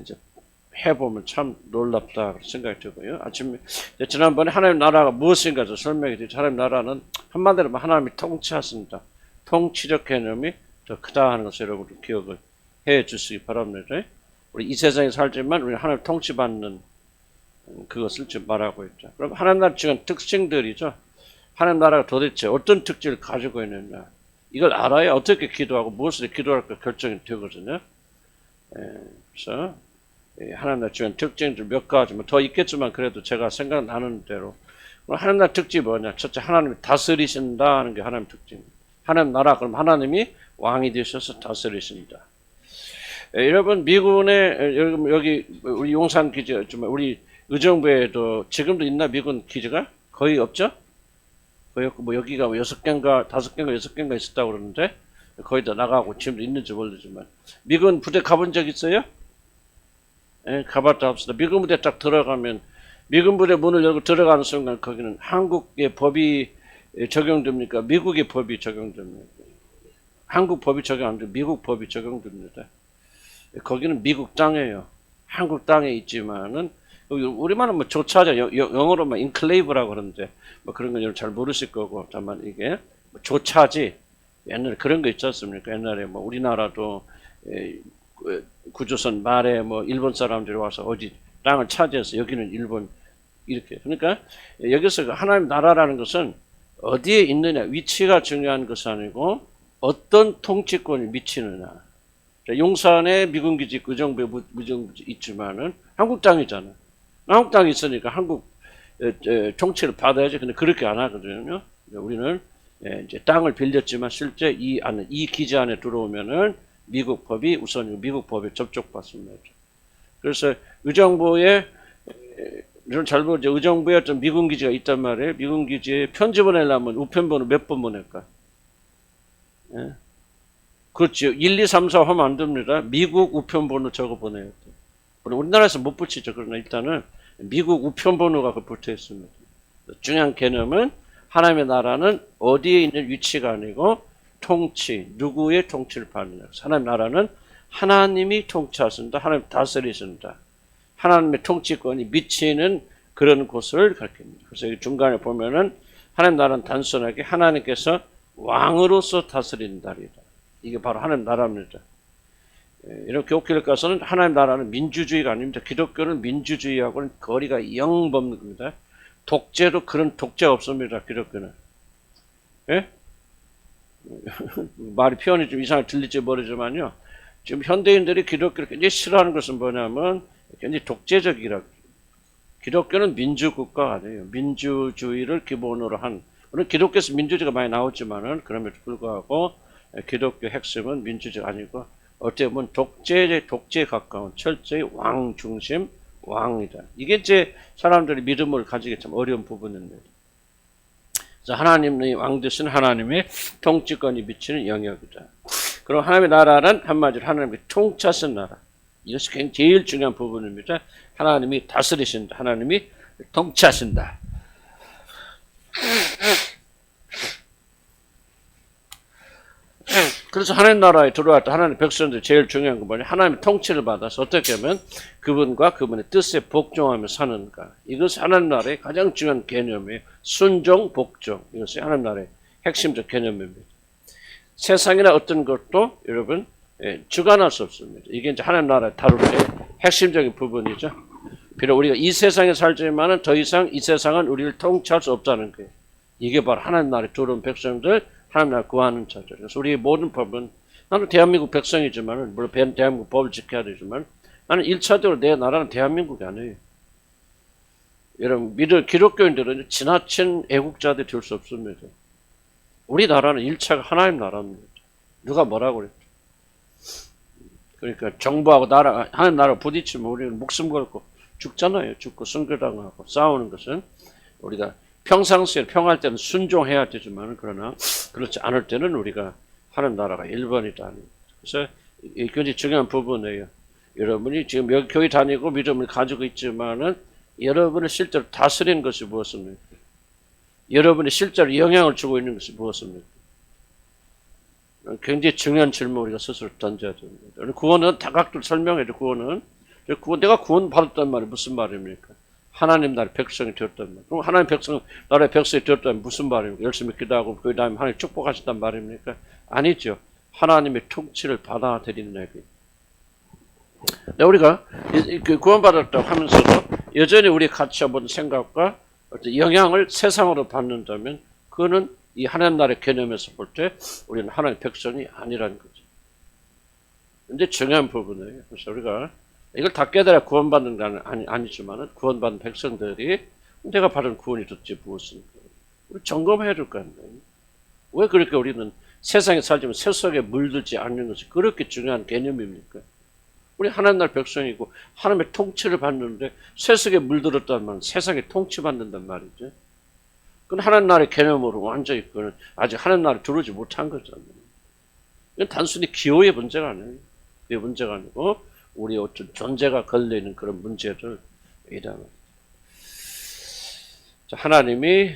이제 해보면 참 놀랍다 생각이 들고요. 아침에 지난번에 하나님 나라가 무엇인가 설명해 드렸죠. 하나님 나라는 한마디로 하나님이 통치하십니다. 통치적 개념이 더 크다 하는 것을 여러분 기억을 해 주시기 바랍니다. 우리 이 세상에 살지만 우리 하나님 통치받는 그것을 지금 말하고 있죠. 그럼 하나님 나라 지금 특징들이죠. 하나님 나라가 도대체 어떤 특질을 가지고 있느냐. 이걸 알아야 어떻게 기도하고 무엇을 기도할까 결정이 되거든요. 그래서 하나님 나라 주변 특징들 몇 가지 뭐 더 있겠지만 그래도 제가 생각나는 대로 하나님 나라 특징이 뭐냐. 첫째 하나님이 다스리신다 하는 게 하나님 특징입니다. 하나님 나라 그럼 하나님이 왕이 되셔서 다스리신다. 여러분 미군의 여기 우리 용산 기지 우리 의정부에도 지금도 있나 미군 기지가 거의 없죠? 거의 없고 뭐 여기가 6개인가 5개인가 6개인가 있었다고 그러는데 거의 다 나가고 지금도 있는지 모르지만 미군 부대 가본 적 있어요? 예, 가봤다 합시다. 미군 부대 딱 들어가면 미군 부대 문을 열고 들어가는 순간 거기는 한국의 법이 적용됩니까? 미국의 법이 적용됩니까? 한국 법이 적용 안 되고 미국 법이 적용됩니다. 거기는 미국 땅이에요. 한국 땅에 있지만은 우리말은 뭐 조차죠. 영어로 뭐 인클레이브라고 그러는데 뭐 그런 건 여러분 잘 모르실 거고 다만 이게 뭐 조차지. 옛날에 그런 거 있지 않습니까? 옛날에 뭐 우리나라도 구조선 말에 뭐 일본 사람들이 와서 어디 땅을 차지해서 여기는 일본 이렇게. 그러니까 여기서 하나님 나라라는 것은 어디에 있느냐 위치가 중요한 것이 아니고 어떤 통치권이 미치느냐. 용산에 미군기지 의정부에 무정부지 있지만은 한국 땅이잖아. 한국 땅이 있으니까 한국 통치를 받아야지. 근데 그렇게 안 하거든요. 우리는 이제 땅을 빌렸지만 실제 이 기지 안에 들어오면은 미국 법이 우선 미국 법에 접촉받습니다. 그래서 의정부에 잘 보죠. 의정부에 어떤 미군 기지가 있단 말이에요. 미군 기지에 편지 보내려면 우편번호 몇 번 보낼까? 예? 그렇죠. 1, 2, 3, 4 하면 안 됩니다. 미국 우편번호 적어 보내야 돼. 우리나라에서 못 붙이죠. 그러나 일단은 미국 우편번호가 붙어 있습니다. 중요한 개념은 하나님의 나라는 어디에 있는 위치가 아니고 통치, 누구의 통치를 받느냐. 하나님의 나라는 하나님이 통치하신다. 하나님 다스리신다. 하나님의 통치권이 미치는 그런 곳을 가리킵니다. 그래서 중간에 보면은 하나님 나라는 단순하게 하나님께서 왕으로서 다스린다리다. 이게 바로 하나님 나라입니다. 이런 교회가서는 하나님 나라는 민주주의가 아닙니다. 기독교는 민주주의하고는 거리가 영 없는 겁니다. 독재도 그런 독재가 없습니다. 기독교는. 예? 말이 표현이 좀 이상하게 들릴지 모르지만요. 지금 현대인들이 기독교를 굉장히 싫어하는 것은 뭐냐면 굉장히 독재적이라고. 기독교는 민주국가가 아니에요. 민주주의를 기본으로 한. 물론 기독교에서 민주주의가 많이 나오지만은 그럼에도 불구하고 기독교 핵심은 민주주의가 아니고 어떻게 보면 독재에 가까운 철저히 왕 중심 왕이다. 이게 이제 사람들이 믿음을 가지기 참 어려운 부분입니다. 그래서 하나님의 왕 되신 하나님의 통치권이 미치는 영역이다. 그럼 하나님의 나라는 한마디로 하나님의 통치하신 나라. 이것이 굉장히 제일 중요한 부분입니다. 하나님이 다스리신다. 하나님이 통치하신다. 그래서 하나님 나라에 들어왔다. 하나님 백성들 제일 중요한 건 뭐냐? 하나님의 통치를 받아서 어떻게 하면 그분과 그분의 뜻에 복종하며 사는가. 이것이 하나님 나라의 가장 중요한 개념이에요. 순종, 복종. 이것이 하나님 나라의 핵심적 개념입니다. 세상이나 어떤 것도 여러분 주관할 수 없습니다. 이게 이제 하나님 나라의 다룰 때 핵심적인 부분이죠. 비록 우리가 이 세상에 살지만은 더 이상 이 세상은 우리를 통치할 수 없다는 거예요. 이게 바로 하나님 나라에 들어온 백성들 하나님 나라 구하는 자들. 그래서 우리의 모든 법은 나는 대한민국 백성이지만 물론 대한민국 법을 지켜야 되지만 나는 1차적으로 내 나라는 대한민국이 아니에요. 여러분 기독교인들은 지나친 애국자들이 될 수 없습니다. 우리나라는 1차가 하나님 나라입니다. 누가 뭐라고 그랬죠? 그러니까 정부하고 하나님 나라 부딪히면 우리는 목숨 걸고 죽잖아요. 죽고 순교당하고 싸우는 것은 우리가 평상시에 평할 때는 순종해야 되지만 그러나 그렇지 않을 때는 우리가 하는 나라가 1번이다. 그래서 이게 굉장히 중요한 부분이에요. 여러분이 지금 여기 교회 다니고 믿음을 가지고 있지만은 여러분을 실제로 다스리는 것이 무엇입니까? 여러분이 실제로 영향을 주고 있는 것이 무엇입니까? 굉장히 중요한 질문 우리가 스스로 던져야 됩니다. 구원은 다각도로 설명해도 구원은 내가 구원 받았단 말이 무슨 말입니까? 하나님 나라의 백성이 되었단 말이에요. 그럼 하나님 백성, 나라의 백성이 되었다면 무슨 말입니까? 열심히 기도하고 그 다음에 하나님 축복하셨단 말입니까? 아니죠. 하나님의 통치를 받아들이는 얘기. 우리가 구원받았다고 하면서도 여전히 우리 가치와 모든 생각과 어떤 영향을 세상으로 받는다면 그거는 이 하나님 나라의 개념에서 볼 때 우리는 하나님의 백성이 아니라는 거죠. 근데 중요한 부분이에요. 그래서 우리가 이걸 다 깨달아 구원받는 건 아니지만 구원받은 백성들이 내가 받은 구원이 도대체 무엇인가? 우리 점검해야 될 거 아니에요. 왜 그렇게 우리는 세상에 살지만 세속에 물들지 않는 것이 그렇게 중요한 개념입니까? 우리 하나님 나라 백성이고 하나님의 통치를 받는데 세속에 물들었다는 말은 세상에 통치받는단 말이죠. 그건 하나님 나라의 개념으로 완전히 그는 아직 하나님 나라에 들어오지 못한 거잖아요. 이건 단순히 기호의 문제가 아니에요. 그게 문제가 아니고 우리 어떤 존재가 걸려있는 그런 문제를 이다. 하나님이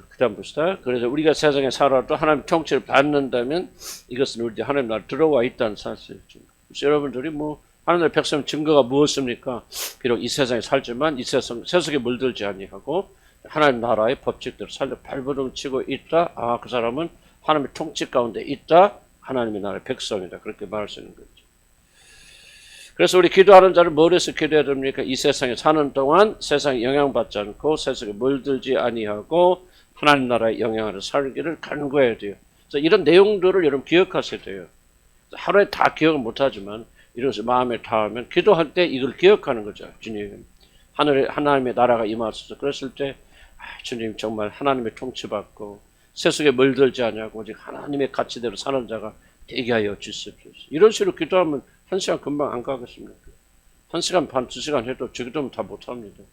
그 다음 봅시다. 그래서 우리가 세상에 살아도 하나님 통치를 받는다면 이것은 우리 하나님 나라 들어와 있다는 사실이죠. 그래서 여러분들이 하나님 나라 백성 증거가 무엇입니까? 비록 이 세상에 살지만 이 세속에 물들지 아니하고 하나님 나라의 법칙대로 살려 발버둥치고 있다. 아, 그 사람은 하나님의 통치 가운데 있다. 하나님의 나라의 백성이다. 그렇게 말할 수 있는 거죠. 그래서 우리 기도하는 자를 뭘 해서 기도해야 됩니까? 이 세상에 사는 동안 세상에 영향받지 않고 세상에 물들지 아니하고 하나님 나라의 영향으로 살기를 간구해야 돼요. 그래서 이런 내용들을 여러분 기억하셔야 돼요. 하루에 다 기억을 못하지만 이것을 마음에 닿으면 기도할 때 이걸 기억하는 거죠. 주님, 하나님의 나라가 임하소서. 그랬을 때 주님 정말 하나님의 통치받고 세속에 물들지 않냐고 오직 하나님의 가치대로 사는 자가 되게 하여 주십시오. 이런 식으로 기도하면 1시간 금방 안 가겠습니까? 1시간 반, 2시간 해도 저 기도면 다 못합니다.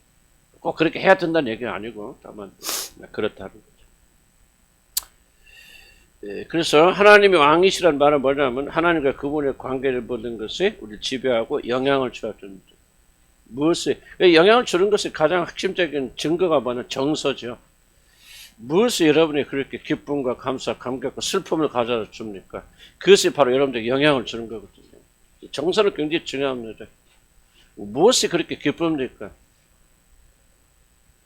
꼭 그렇게 해야 된다는 얘기는 아니고 다만 그렇다는 거죠. 그래서 하나님이 왕이시란 말은 뭐냐면 하나님과 그분의 관계를 보는 것이 우리를 지배하고 영향을 줘야 됩니다. 무엇이 영향을 주는 것이 가장 핵심적인 증거가 뭐냐면 정서죠. 무엇이 여러분이 그렇게 기쁨과 감사, 감격과 슬픔을 가져다 줍니까? 그것이 바로 여러분들에게 영향을 주는 거거든요. 정서는 굉장히 중요합니다. 무엇이 그렇게 기쁩니까?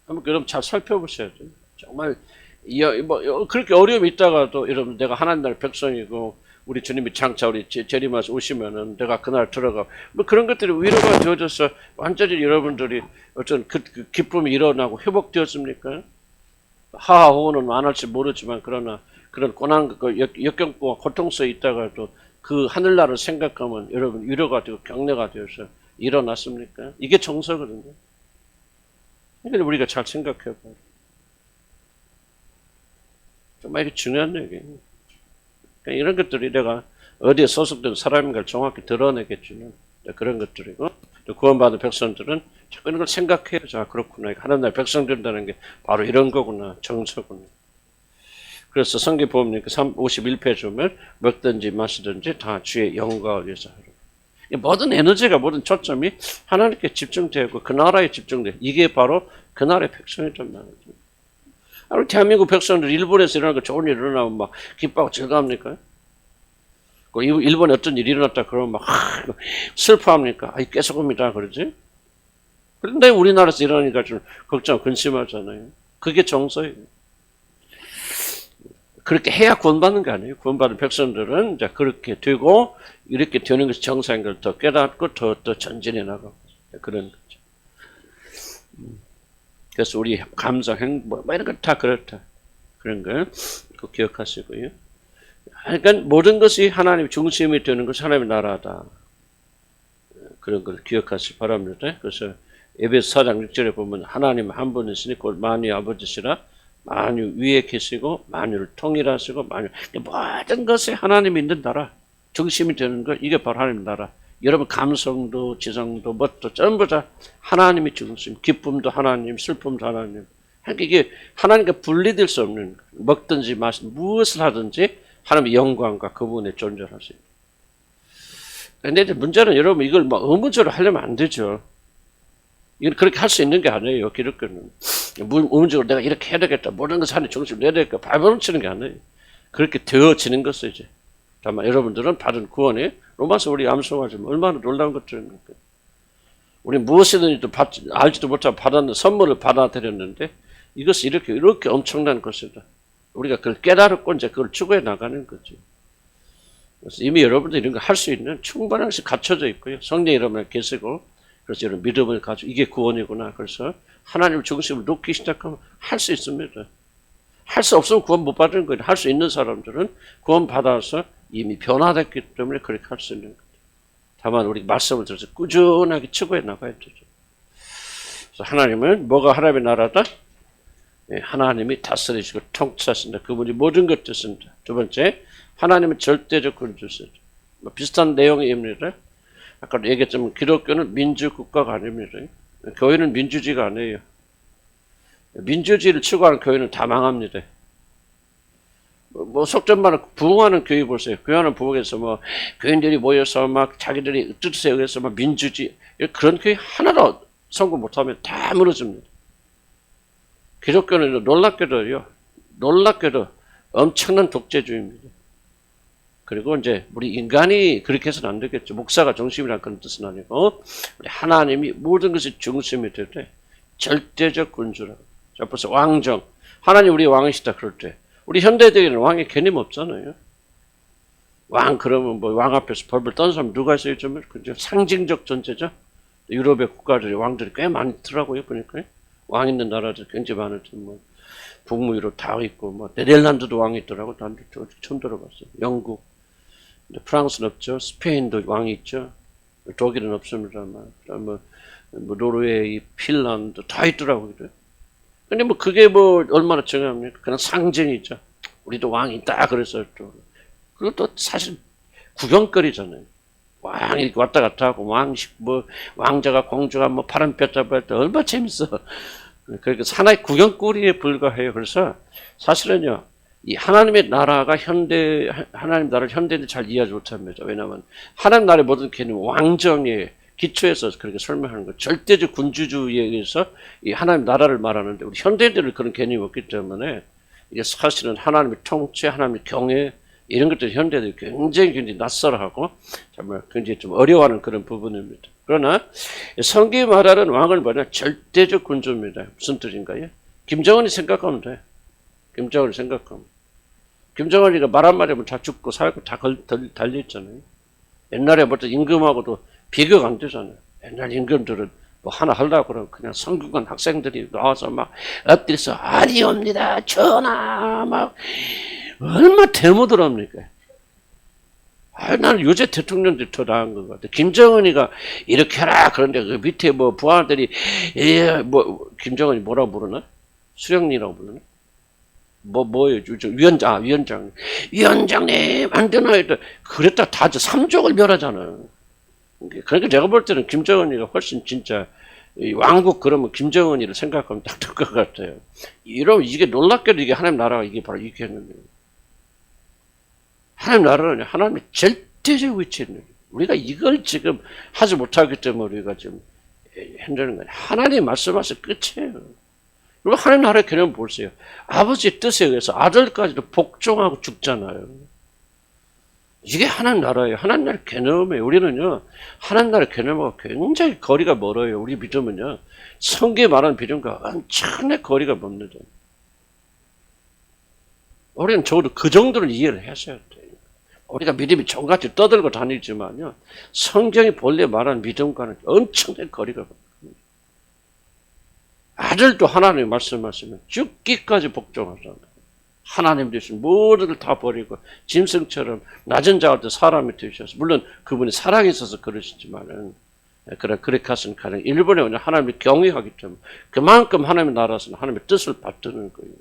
한번 여러분 잘 살펴보셔야 돼요. 정말 그렇게 어려움이 있다가도 여러분 내가 하나님 나라의 백성이고 우리 주님이 장차 우리 재림하셔 오시면은 내가 그날 들어가 그런 것들이 위로가 되어져서 완전히 여러분들이 어떤 그 기쁨이 일어나고 회복되었습니까? 하하호는 안 할지 모르지만 그러나 그런 고난 역경과 고통 속에 있다가도 그 하늘나라를 생각하면 여러분 위로가 되고 격려가 되어서 일어났습니까? 이게 정서거든요. 그러니까 우리가 잘 생각해봐요. 정말 이게 중요한 얘기예요. 그러니까 이런 것들이 내가 어디에 소속된 사람인가를 정확히 드러내겠지만 그런 것들이고 구원받은 백성들은 자꾸 이런 걸 생각해요. 자, 그렇구나. 하나님 나라의 백성 된다는 게 바로 이런 거구나. 정서구나. 그래서 성경 보면 51페이지 보면 먹든지 마시든지 다 주의 영광을 위해서 하라. 모든 에너지가 모든 초점이 하나님께 집중되고 그 나라에 집중돼. 이게 바로 그 나라의 백성이란 말이죠. 우리 대한민국 백성들 일본에서 일어나고 좋은 일 일어나면 막 기뻐하고 즐거합니까? 일본에 어떤 일이 일어났다 그러면 막 슬퍼합니까? 아이 깨소금이다 그러지? 그런데 우리나라에서 일어나니까 좀 걱정 근심하잖아요. 그게 정서예요. 그렇게 해야 구원받는 게 아니에요. 구원받은 백성들은 이제 그렇게 되고 이렇게 되는 것이 정상인 걸 더 깨닫고 더 전진해 나가고 그런 거죠. 그래서 우리 감정, 행복 이런 것 다 그렇다. 그런 걸 꼭 기억하시고요. 그러니까 모든 것이 하나님의 중심이 되는 것이 하나님의 나라다. 그런 걸 기억하시기 바랍니다. 그래서 에베소 4장 6절에 보면 하나님 한 분이시니 곧 만유의 아버지시라 만유 위에 계시고 만유를 통일하시고 만유 모든 것이 하나님이 있는 나라 중심이 되는 것 이게 바로 하나님의 나라. 여러분 감성도 지성도 뭣도 전부 다 하나님이 중심. 기쁨도 하나님, 슬픔도 하나님. 그러니까 이게 하나님과 분리될 수 없는 먹든지 마시든 무엇을 하든지 하나님의 영광과 그분의 존재를 할 수 있어요. 근데 이제 문제는 여러분 이걸 막 의문적으로 하려면 안 되죠. 이건 그렇게 할 수 있는 게 아니에요. 기독교는 의문적으로 내가 이렇게 해야 되겠다. 모든 것을 하나님 중심으로 내야 되겠다. 발버둥 치는 게 아니에요. 그렇게 되어지는 것을 이제. 다만 여러분들은 받은 구원이 로마서 우리 암송하지만 얼마나 놀라운 것들입니까? 우리 무엇이든지 또 알지도 못하고 받았는 선물을 받아들였는데 이것이 이렇게 엄청난 것이다. 우리가 그걸 깨달았고 이제 그걸 추구해 나가는 거죠. 그래서 이미 여러분들 이런 거 할 수 있는 충분한 것이 갖춰져 있고요. 성령 여러분을 계시고 그래서 여러분 믿음을 가지고 이게 구원이구나. 그래서 하나님 중심을 놓기 시작하면 할 수 있습니다. 할 수 없으면 구원 못 받는 거예요. 할 수 있는 사람들은 구원 받아서 이미 변화됐기 때문에 그렇게 할 수 있는 거예요. 다만 우리 말씀을 들어서 꾸준하게 추구해 나가야 되죠. 그래서 하나님은 뭐가 하나님의 나라다? 하나님이 다스리시고 통치하신다. 그분이 모든 것 뜻입니다. 두 번째, 하나님은 절대적 군주세요. 비슷한 내용입니다. 아까 얘기했지만 기독교는 민주국가가 아닙니다. 교회는 민주주의가 아니에요. 민주주의를 추구하는 교회는 다 망합니다. 속전 말로 부흥하는 교회 보세요. 부흥하는 부흥에서 교인들이 모여서 막 자기들이 뜻에 의해서 민주주의 그런 교회 하나도 성공 못하면 다 무너집니다. 기독교는 놀랍게도 엄청난 독재주의입니다. 그리고 이제 우리 인간이 그렇게 해서는 안 되겠죠. 목사가 중심이란 그런 뜻은 아니고 우리 하나님이 모든 것이 중심이 될 때 절대적 군주라고. 자, 벌써 왕정. 하나님 우리 왕이시다 그럴 때 우리 현대적인 왕의 개념 없잖아요. 왕 그러면 왕 앞에서 벌벌 떠는 사람 누가 있어요? 좀 상징적 존재죠. 유럽의 국가들이 왕들이 꽤 많더라고요. 보니까 왕 있는 나라들 굉장히 많은데 북미 유럽 다 있고 네덜란드도 왕이 있더라고. 난 처음 들어봤어요. 영국, 프랑스는 없죠. 스페인도 왕이 있죠. 독일은 없습니다만, 노르웨이, 핀란드 다 있더라고요. 근데 그게 얼마나 중요합니까? 그냥 상징이죠. 우리도 왕이 있다 그래서 또 그것도 사실 구경거리잖아요. 왕이 이렇게 왔다 갔다 하고 왕자가 공주가 파란 뼈 잡을 때 얼마나 재밌어. 그러니까 하나의 구경거리에 불과해요. 그래서 사실은요, 이 하나님의 나라가 하나님 나라를 현대인들 잘 이해하지 못합니다. 왜냐하면 하나님 나라의 모든 개념 왕정의 기초에서 그렇게 설명하는 거. 절대적 군주주의에 의해서 이 하나님 나라를 말하는데 우리 현대인들은 그런 개념이 없기 때문에 이게 사실은 하나님의 통치, 하나님의 경외 이런 것들 현대인들이 굉장히 낯설어하고 정말 굉장히 좀 어려워하는 그런 부분입니다. 그러나 성경이 말하는 왕은 절대적 군주입니다. 무슨 뜻인가요? 김정은이 생각하면 돼. 김정은이 생각하면. 김정은이가 말 한마디 하면 다 죽고 살고 다 달려있잖아요. 옛날에 임금하고도 비교가 안 되잖아요. 옛날 임금들은 하나 하려고 그러면 그냥 성균관 학생들이 나와서 엎드려서 아니옵니다. 전하 얼마나 대모들 합니까? 나는 요새 대통령들이 더 나은 것 같아. 김정은이가 이렇게 해라 그런데 그 밑에 부하들이 김정은이 뭐라고 부르나? 수령님이라고 부르나? 뭐예요? 위원장님 안 되나요? 그랬다 다 삼족을 멸하잖아요. 그러니까 제가 볼 때는 김정은이가 훨씬 진짜 왕국 그러면 김정은이를 생각하면 딱 될 것 같아요. 이러면 이게 놀랍게도 이게 하나님 나라가 이게 바로 이렇게 했는데 하나님 나라는 하나님의 절대적 위치에 있는 거예요. 우리가 이걸 지금 하지 못하기 때문에 우리가 지금 힘드는 거예요. 하나님 말씀하셔서 끝이에요. 그리고 하나님 나라의 개념을 보세요. 아버지의 뜻에 의해서 아들까지도 복종하고 죽잖아요. 이게 하나님 나라예요. 하나님 나라 개념이에요. 우리는요, 하나님 나라 개념하고 굉장히 거리가 멀어요. 우리 믿음은요, 성경에 말하는 믿음과 엄청나게 거리가 멉니다. 우리는 적어도 그 정도는 이해를 하셔야 돼요. 우리가 믿음이 종같이 떠들고 다니지만요, 성경이 본래 말하는 믿음과는 엄청나게 거리가 멉니다. 아들도 하나님의 말씀하시면 죽기까지 복종하잖아요. 하나님 되신 모든 걸 다 버리고 짐승처럼 낮은 자할 때 사람이 되셔서 물론 그분이 사랑이 있어서 그러시지만은 그렇게 하시는 가령 일본에 오늘 하나님을 경외하기 때문에 그만큼 하나님의 나라에서는 하나님의 뜻을 받드는 거예요.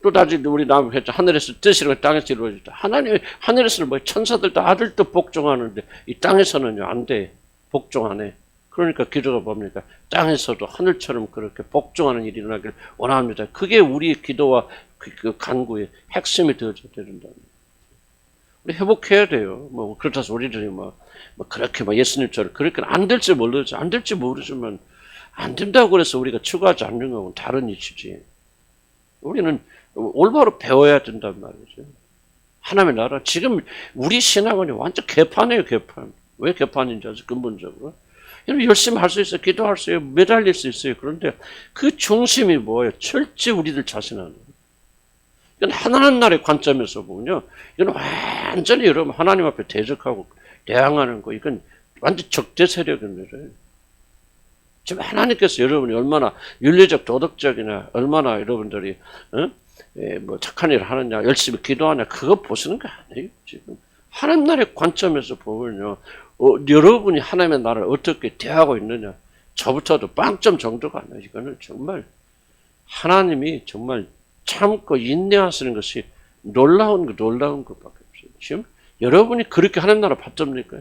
또 나중에 우리 나무 했죠. 하늘에서 뜻이라고 땅에서 이루어졌다. 하나님의 하늘에서는 천사들도 아들도 복종하는데 이 땅에서는요 안 돼. 복종 안 해. 그러니까 기도가 뭡니까? 땅에서도 하늘처럼 그렇게 복종하는 일이 일어나길 원합니다. 그게 우리의 기도와 그 간구의 핵심이 되어져야 된다. 우리 회복해야 돼요. 그렇다고 해서 우리들이 그렇게 예수님처럼 그렇게 안 될지 모르지만 안 된다고 그래서 우리가 추구하지 않는 건 다른 이슈지. 우리는 올바로 배워야 된단 말이죠. 하나님의 나라. 지금 우리 신학원이 완전 개판이에요, 개판. 왜 개판인지 아주 근본적으로. 여러분 열심히 할 수 있어요. 기도할 수 있어요. 매달릴 수 있어요. 그런데 그 중심이 뭐예요? 철저히 우리들 자신 안에. 이건 하나님나라의 관점에서 보면요. 이건 완전히 여러분 하나님 앞에 대적하고 대항하는 거. 이건 완전 적대 세력입니다. 지금 하나님께서 여러분이 얼마나 윤리적 도덕적이나 얼마나 여러분들이 뭐 착한 일을 하느냐 열심히 기도하냐 그거 보시는 거 아니에요. 지금 하나님 나라의 관점에서 보면요. 여러분이 하나님의 나라를 어떻게 대하고 있느냐 저부터도 빵점 정도가 아니에요. 이거는 정말 하나님이 정말 참고 인내하시는 것이 놀라운 것밖에 없어요. 지금 여러분이 그렇게 하나님 나라 받습니까?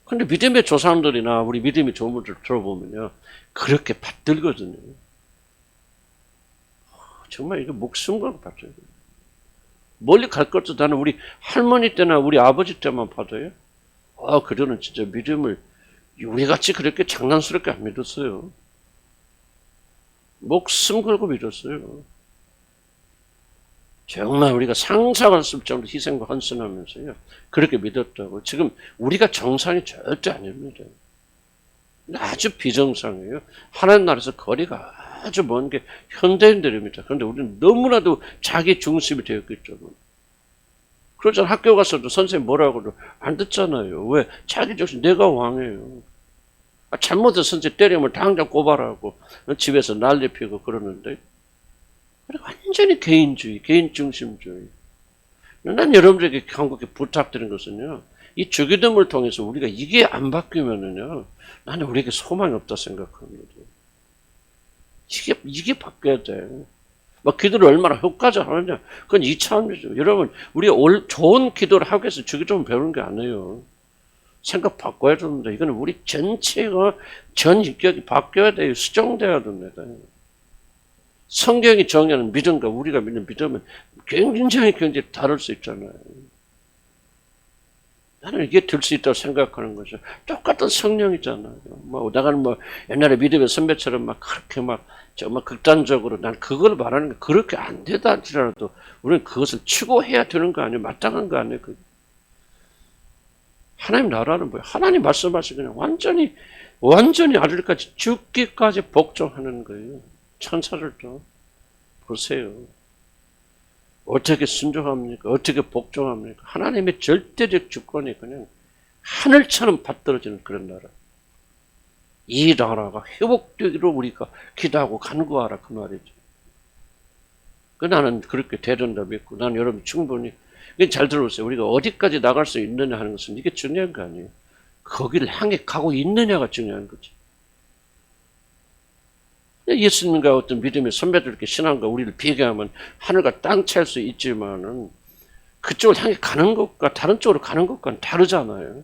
근데 믿음의 조상들이나 우리 믿음의 좋은 분들 들어보면요. 그렇게 받들거든요. 정말 이거 목숨 걸고 받아요. 멀리 갈 것도 나는 우리 할머니 때나 우리 아버지 때만 봐도요. 그들은 진짜 믿음을 우리같이 그렇게 장난스럽게 안 믿었어요. 목숨 걸고 믿었어요. 정말 우리가 상상할 수 없을 정도로 희생과 헌신하면서요. 그렇게 믿었다고. 지금 우리가 정상이 절대 아닙니다. 아주 비정상이에요. 하나님 나라에서 거리가 아주 먼 게 현대인들입니다. 그런데 우리는 너무나도 자기 중심이 되었기 때문에. 그러잖아. 학교 가서도 선생님 뭐라고 해도 안 듣잖아요. 왜? 자기 중심, 내가 왕이에요. 잘못해서 선생님 때리면 당장 고발하고 집에서 난리 피고 그러는데 완전히 개인주의, 개인중심주의. 난 여러분들에게 한국에 부탁드린 것은요. 이 주기도문을 통해서 우리가 이게 안 바뀌면은요. 나는 우리에게 소망이 없다 생각합니다. 이게 바뀌어야 돼. 막 기도를 얼마나 효과적하느냐. 그건 이차원이죠. 여러분, 우리가 좋은 기도를 하기 위해서 주기도문 배우는 게 아니에요. 생각 바꿔야 됩니다. 이거는 우리 전체가 전 인격이 바뀌어야 돼요. 수정돼야 됩니다. 성경이 정의하는 믿음과 우리가 믿는 믿음은 굉장히 다를 수 있잖아요. 나는 이게 될 수 있다고 생각하는 거죠. 똑같은 성령이잖아요. 나는 옛날에 믿음의 선배처럼 막 그렇게 정말 극단적으로 난 그걸 말하는 게 그렇게 안 되다 할지라도 우리는 그것을 추구해야 되는 거 아니에요? 마땅한 거 아니에요? 하나님 나라는 뭐예요? 하나님 말씀하시 그냥 완전히 아들까지 죽기까지 복종하는 거예요. 천사들도 보세요. 어떻게 순종합니까? 어떻게 복종합니까? 하나님의 절대적 주권이 그냥 하늘처럼 받들어지는 그런 나라. 이 나라가 회복되기로 우리가 기도하고 간구하라 그 말이죠. 나는 그렇게 되는다 믿고 나는 여러분 충분히 잘 들어보세요. 우리가 어디까지 나갈 수 있느냐 하는 것은 이게 중요한 거 아니에요. 거기를 향해 가고 있느냐가 중요한 거지. 예수님과 어떤 믿음의 선배들께 신앙과 우리를 비교하면 하늘과 땅 차일 수 있지만은 그쪽을 향해 가는 것과 다른 쪽으로 가는 것과는 다르잖아요.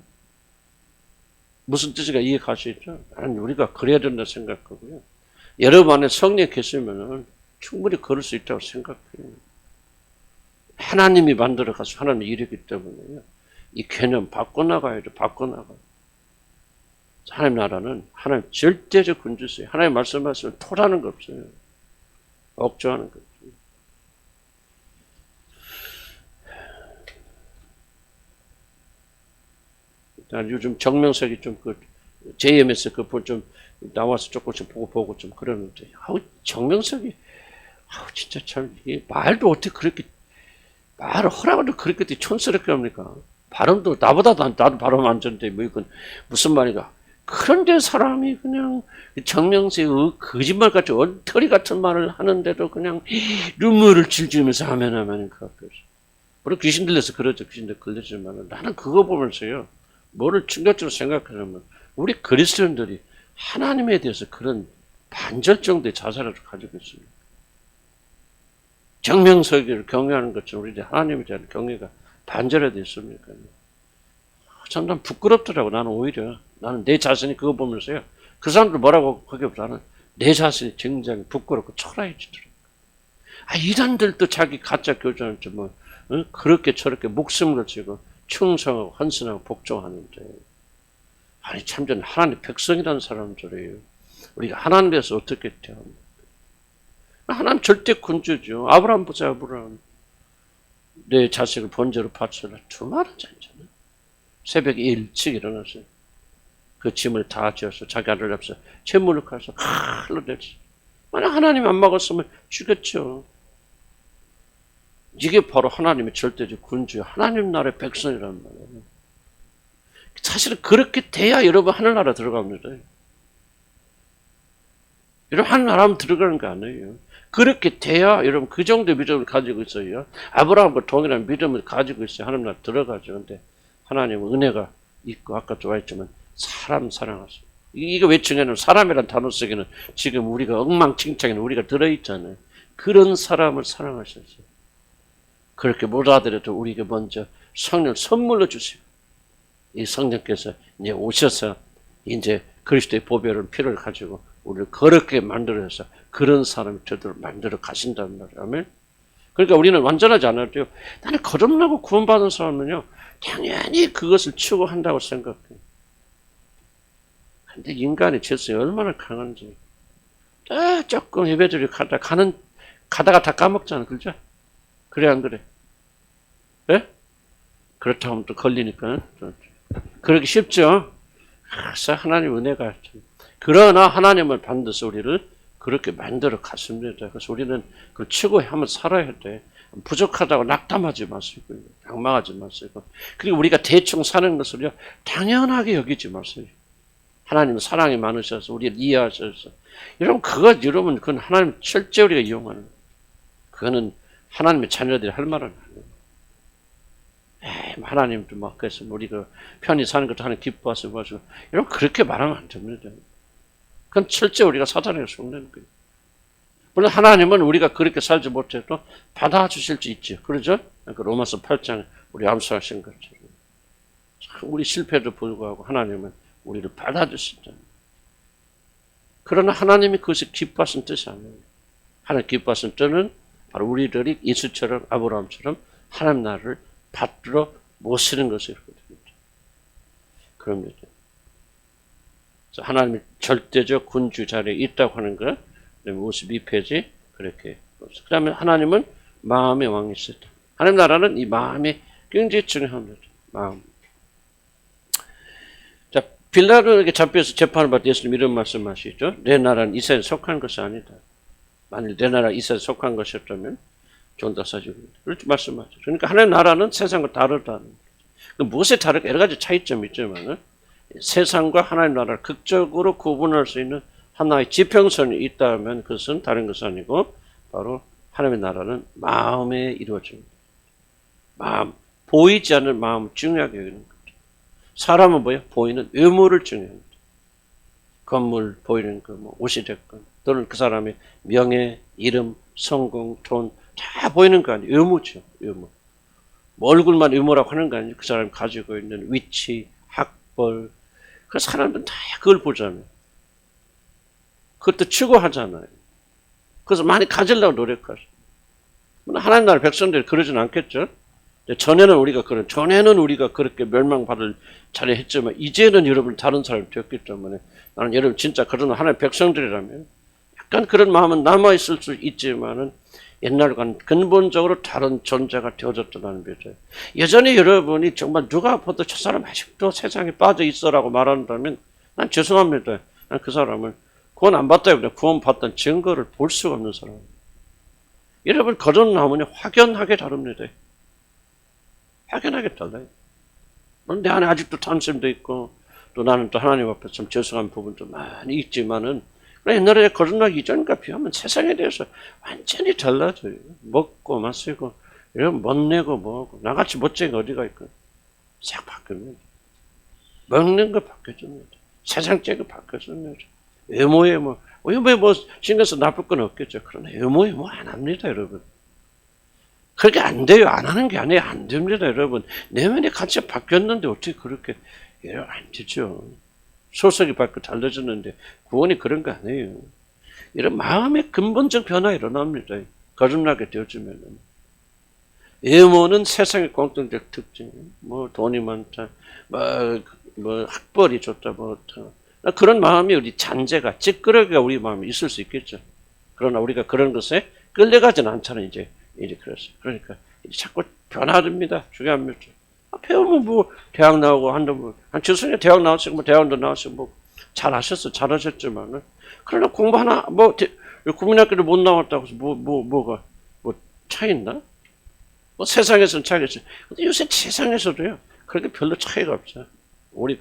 무슨 뜻인가 이해가시죠? 나는 우리가 그래야 된다 생각하고요. 여러분 안에 성령 계시면은 충분히 걸을 수 있다고 생각해요. 하나님이 만들어 가서 하나님의 일이기 때문에요. 이 개념 바꿔나가야죠. 바꿔나가요. 하나님 나라는 하나님 절대적 군주세요. 하나님 말씀하시면 토라는 거 없어요. 억조하는 거 없어요. 난 요즘 정명석이 JMS 좀 나와서 조금씩 보고 좀 그러는데, 정명석이, 진짜 참, 말도 어떻게 그렇게, 말을 허락을 그렇게 촌스럽게 합니까? 발음도, 나도 발음 안 좋은데, 이건 무슨 말인가. 그런데 사람이 그냥 정명석의 거짓말같이 엉터리 같은 말을 하는데도 그냥 눈물을 질주면서 하면 그 앞에서. 물론 귀신 들려서 그러죠. 귀신들 걸리지만 나는 그거 보면서요. 뭐를 충격적으로 생각하냐면 우리 그리스도인들이 하나님에 대해서 그런 반절 정도의 자세를 가지고 있습니다. 정명석을 경외하는 것처럼 우리 하나님에 대한 경외가 반절에 있습니까? 참 난 부끄럽더라고. 나는 내 자신이 그거 보면서요. 그 사람들 뭐라고 하기보다는 내 자신이 굉장히 부끄럽고 초라해지더라고. 이단들도 자기 가짜 교전을 그렇게 저렇게 목숨을 걸치고 충성하고 헌신하고 복종하는데 참전 하나님 백성이라는 사람들이에요. 우리가 하나님 대해서 어떻게 대합니까? 하나님 절대 군주죠. 아브라함 보세요. 아브라함 내 자식을 번제로 바쳐라. 두 말은 괜찮아. 새벽에 일찍 일어났어요. 그 짐을 다 지어서 자기 아들 앞서 재물을 가서 칼로 냈어요. 만약 하나님 안 막았으면 죽였죠. 이게 바로 하나님의 절대적 군주예요. 하나님 나라의 백성이란 말이에요. 사실은 그렇게 돼야 여러분 하늘나라 들어갑니다. 여러분 하늘나라 들어가는 거 아니에요. 그렇게 돼야 여러분 그 정도 믿음을 가지고 있어요. 아브라함과 동일한 믿음을 가지고 있어요. 하늘나라 들어가죠. 근데 하나님은 은혜가 있고 아까 좋아했지만 사람 사랑하세요. 이거 왜 중요하냐면 사람이란 단어 속에는 지금 우리가 엉망진창에는 우리가 들어있잖아요. 그런 사람을 사랑하셨어요. 그렇게 못 하더라도 우리에게 먼저 성령을 선물로 주세요. 이 성령께서 이제 오셔서 이제 그리스도의 보배를 피를 가지고 우리를 거룩하게 만들어서 그런 사람이 되도록 만들어 가신다는 말이에요. 아멘. 그러니까 우리는 완전하지 않아도 나는 거듭나고 구원받은 사람은요 당연히 그것을 추구한다고 생각해요. 근데 인간의 죄성이 얼마나 강한지 조금 예배드리러 가다가 다 까먹잖아. 그죠? 그래 안 그래? 네? 그렇다면 또 걸리니까 그러기 쉽죠. 그래서 하나님 은혜가 그러나 하나님은 반드시 우리를 그렇게 만들어 갔습니다. 그래서 우리는 그걸 추구하면 살아야 돼. 부족하다고 낙담하지 마시고 방망하지 마시고 그리고 우리가 대충 사는 것을요 당연하게 여기지 마세요. 하나님은 사랑이 많으셔서 우리를 이해하셔서 여러분 그건 하나님 철저히 우리가 이용하는 그거는 하나님의 자녀들이 할 말은 아니에요. 하나님도 막 그래서 우리가 편히 사는 것도 하나님 기뻐하셔서 마시고 여러분 그렇게 말하면 안 됩니다. 그건 철저히 우리가 사단에게 속는 거예요. 물론 하나님은 우리가 그렇게 살지 못해도 받아주실 수 있죠. 그러죠? 그러니까 로마서 8장 우리 암송하신 것처럼 우리 실패에도 불구하고 하나님은 우리를 받아주신다. 그러나 하나님이 그것이 기뻐하신 뜻이 아니에요. 하나님 기뻐하신 뜻은 바로 우리들이 이스처럼 아브라함처럼 하나님 나라를 받들어 모시는 것이거든요. 그럽니다. 하나님의 절대적 군주 자리에 있다고 하는 것. 52페이지 그렇게. 그 다음에 하나님은 마음의 왕이시다. 하나님 나라는 이 마음이 굉장히 중요합니다. 마음. 자, 빌라도에게 잡혀서 재판을 받을 때 예수님 이런 말씀하시죠. 내 나라는 이스라엘에 속한 것이 아니다. 만일 내 나라 이스라엘에 속한 것이었다면 존다사주입니다. 그렇게 말씀하죠. 그러니까 하나님 나라는 세상과 다르다는 거죠. 무엇에 다르게 여러 가지 차이점이 있지만 세상과 하나님 나라를 극적으로 구분할 수 있는 하나의 지평선이 있다면 그것은 다른 것이 아니고 바로 하나님의 나라는 마음에 이루어집니다. 마음, 보이지 않는 마음을 중요하게 여기는 거죠. 사람은 뭐예요? 보이는 외모를 중요합니다. 건물 보이는 거, 뭐 옷이 됐건 또는 그 사람의 명예, 이름, 성공, 돈 다 보이는 거 아니에요. 외모죠. 외모. 뭐 얼굴만 외모라고 하는 거 아니에요. 그 사람이 가지고 있는 위치, 학벌. 그 사람들은 다 그걸 보잖아요. 그것도 추구하잖아요. 그래서 많이 가지려고 노력하죠. 하나님 나라 백성들이 그러진 않겠죠. 전에는 우리가 그렇게 멸망받을 자리에 했지만 이제는 여러분 다른 사람이 되었기 때문에 나는 여러분 진짜 그런 하나님의 백성들이라면 약간 그런 마음은 남아있을 수 있지만은 옛날과는 근본적으로 다른 존재가 되어졌다는 거죠. 여전히 여러분이 정말 누가 봐도 저 사람 아직도 세상에 빠져 있어라고 말한다면 난 죄송합니다. 난 그 사람을 구원 안 받다기보다 구원 받던 증거를 볼 수가 없는 사람입니다. 여러분 거듭남은 확연하게 다릅니다. 확연하게 달라요. 내 안에 아직도 탐심도 있고 또 나는 또 하나님 앞에 좀 죄송한 부분도 많이 있지만은 옛날에 거듭나기 이전과 비하면 세상에 대해서 완전히 달라져요. 먹고 마시고 이런 멋내고 뭐하고 나같이 멋쟁이 어디가 있고 싹 바뀝니다. 먹는 거 바뀌어집니다. 세상적으로 바뀌어집니다. 외모에 외모에 신경써 나쁠 건 없겠죠. 그러나 외모에 안 합니다, 여러분. 그렇게 안 돼요. 안 하는 게 아니에요. 안 됩니다, 여러분. 내면이 같이 바뀌었는데 어떻게 그렇게 안 되죠. 소속이 바뀌고 달라졌는데 구원이 그런 거 아니에요. 이런 마음의 근본적 변화가 일어납니다. 거듭나게 되어지면은. 외모는 세상의 공통적 특징. 돈이 많다. 학벌이 좋다. 그런 마음이 우리 잔재가, 찌끄러기가 우리 마음에 있을 수 있겠죠. 그러나 우리가 그런 것에 끌려가지는 않잖아요, 이제 그랬어요. 그러니까 자꾸 변화됩니다. 중요합니다. 배우면 뭐 대학 나오고 한 교수님 대학 나왔으면 뭐 대학원도 나왔으면 뭐 잘하셨지만은 그러나 공부 하나 뭐 국민학교를 못 나왔다고 해서 뭐가 뭐 차이 있나? 뭐 세상에서는 차이가 있어요. 근데 요새 세상에서도요 그렇게 별로 차이가 없어요. 우리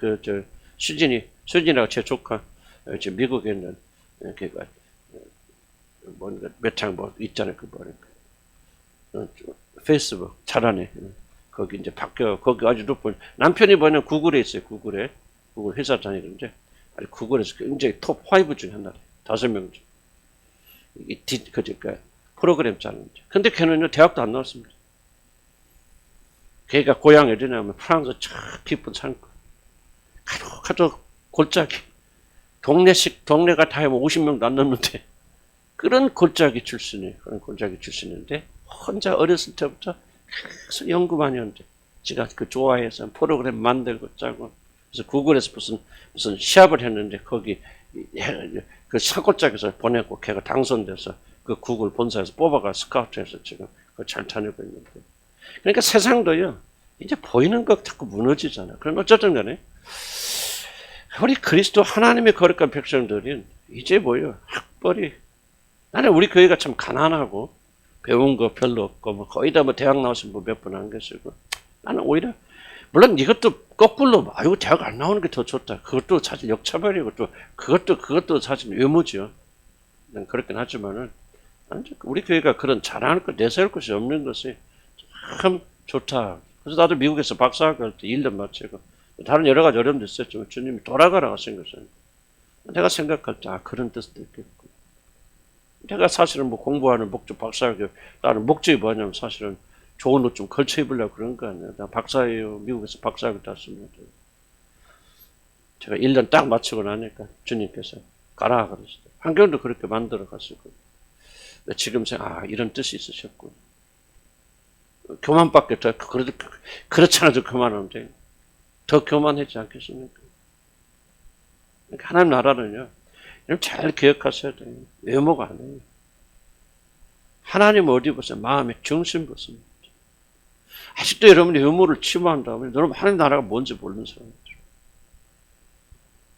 수진이라고 제 조카 지금 미국에 있는 걔가 뭔가 몇창 뭐 있잖아요 그 뭐랄까 페이스북 잘하네. 거기 이제 거기 아주 높은 남편이 뭐냐면 구글에 있어요. 구글 회사 다니는데 구글에서 굉장히 톱 5 중에 하나 5명 중 그러니까 프로그램 짜는데 근데 걔는요 대학도 안 나왔습니다. 걔가 고향이 어디냐면 프랑스 저 깊은 산골 가도 골짜기 동네가 다 하면 50명도 안 넘는데 그런 골짜기 출신인데 혼자 어렸을 때부터 계속 연구 많이 하는데 제가 그 좋아해서 프로그램 만들고 짜고 그래서 구글에서 무슨 시합을 했는데 거기 그 산골짜기에서 보내고 걔가 당선돼서 그 구글 본사에서 뽑아가 스카우트해서 지금 그걸 잘 다니고 있는데 그러니까 세상도요 이제 보이는 것 자꾸 무너지잖아. 그럼 어쨌든 간에 우리 그리스도 하나님의 거룩한 백성들은 이제 뭐요 학벌이 나는 우리 교회가 참 가난하고 배운 거 별로 없고 뭐 거의 다 뭐 대학 나오신 분 몇 분 안 계시고 나는 오히려 물론 이것도 거꾸로 아이고 대학 안 나오는 게 더 좋다. 그것도 사실 역차별이고 또 그것도 사실 외모죠. 난 그렇긴 하지만은 우리 교회가 그런 자랑할 것 내세울 것이 없는 것이 참 좋다. 그래서 나도 미국에서 박사학위 할 때 1년 마치고 다른 여러 가지 어려움도 있었지만 주님이 돌아가라고 하신 것은 내가 생각할 때 그런 뜻도 있겠고 내가 사실은 뭐 공부하는 목적 박사학위 나는 목적이 뭐냐면 사실은 좋은 옷 좀 걸쳐 입으려고 그런 거 아니야. 나 박사예요. 미국에서 박사학위 땄습니다. 제가 1년 딱 마치고 나니까 주님께서 가라 그러시더라고요. 환경도 그렇게 만들어 갔었고 지금 이런 뜻이 있으셨고 교만밖에 더 그렇잖아도 교만한데 더 교만하지 않겠습니까? 그러니까 하나님 나라는요 잘 기억하셔야 돼요. 외모가 아니에요. 하나님 어디 보세요? 마음의 중심 보십니다. 아직도 여러분이 외모를 치부한다면 여러분 하나님 나라가 뭔지 모르는 사람들.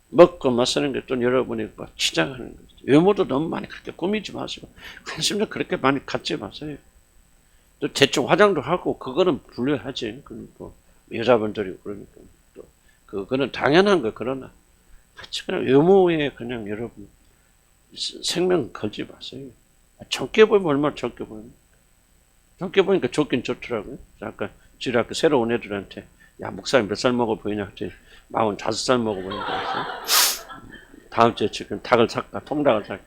먹고 마시는 게 또 여러분이 치장하는 거죠. 외모도 너무 많이 그렇게 꾸미지 마시고 관심도 그렇게 많이 갖지 마세요. 또 대충 화장도 하고 그거는 불려하지. 그건 뭐 여자분들이 그러니까 또 그거는 당연한 거. 그러나 그냥 외모에 그냥 여러분 생명 걸지 마세요. 적게 보이면 얼마나 적게 보입니까? 적게 보니까 좋긴 좋더라고요. 아까 지금 새로 온 애들한테 야 목사님 몇 살 먹어 보이냐 했더니 45살 먹어 보인다. 다음 주에 지금 닭을 살까 통닭을 살까.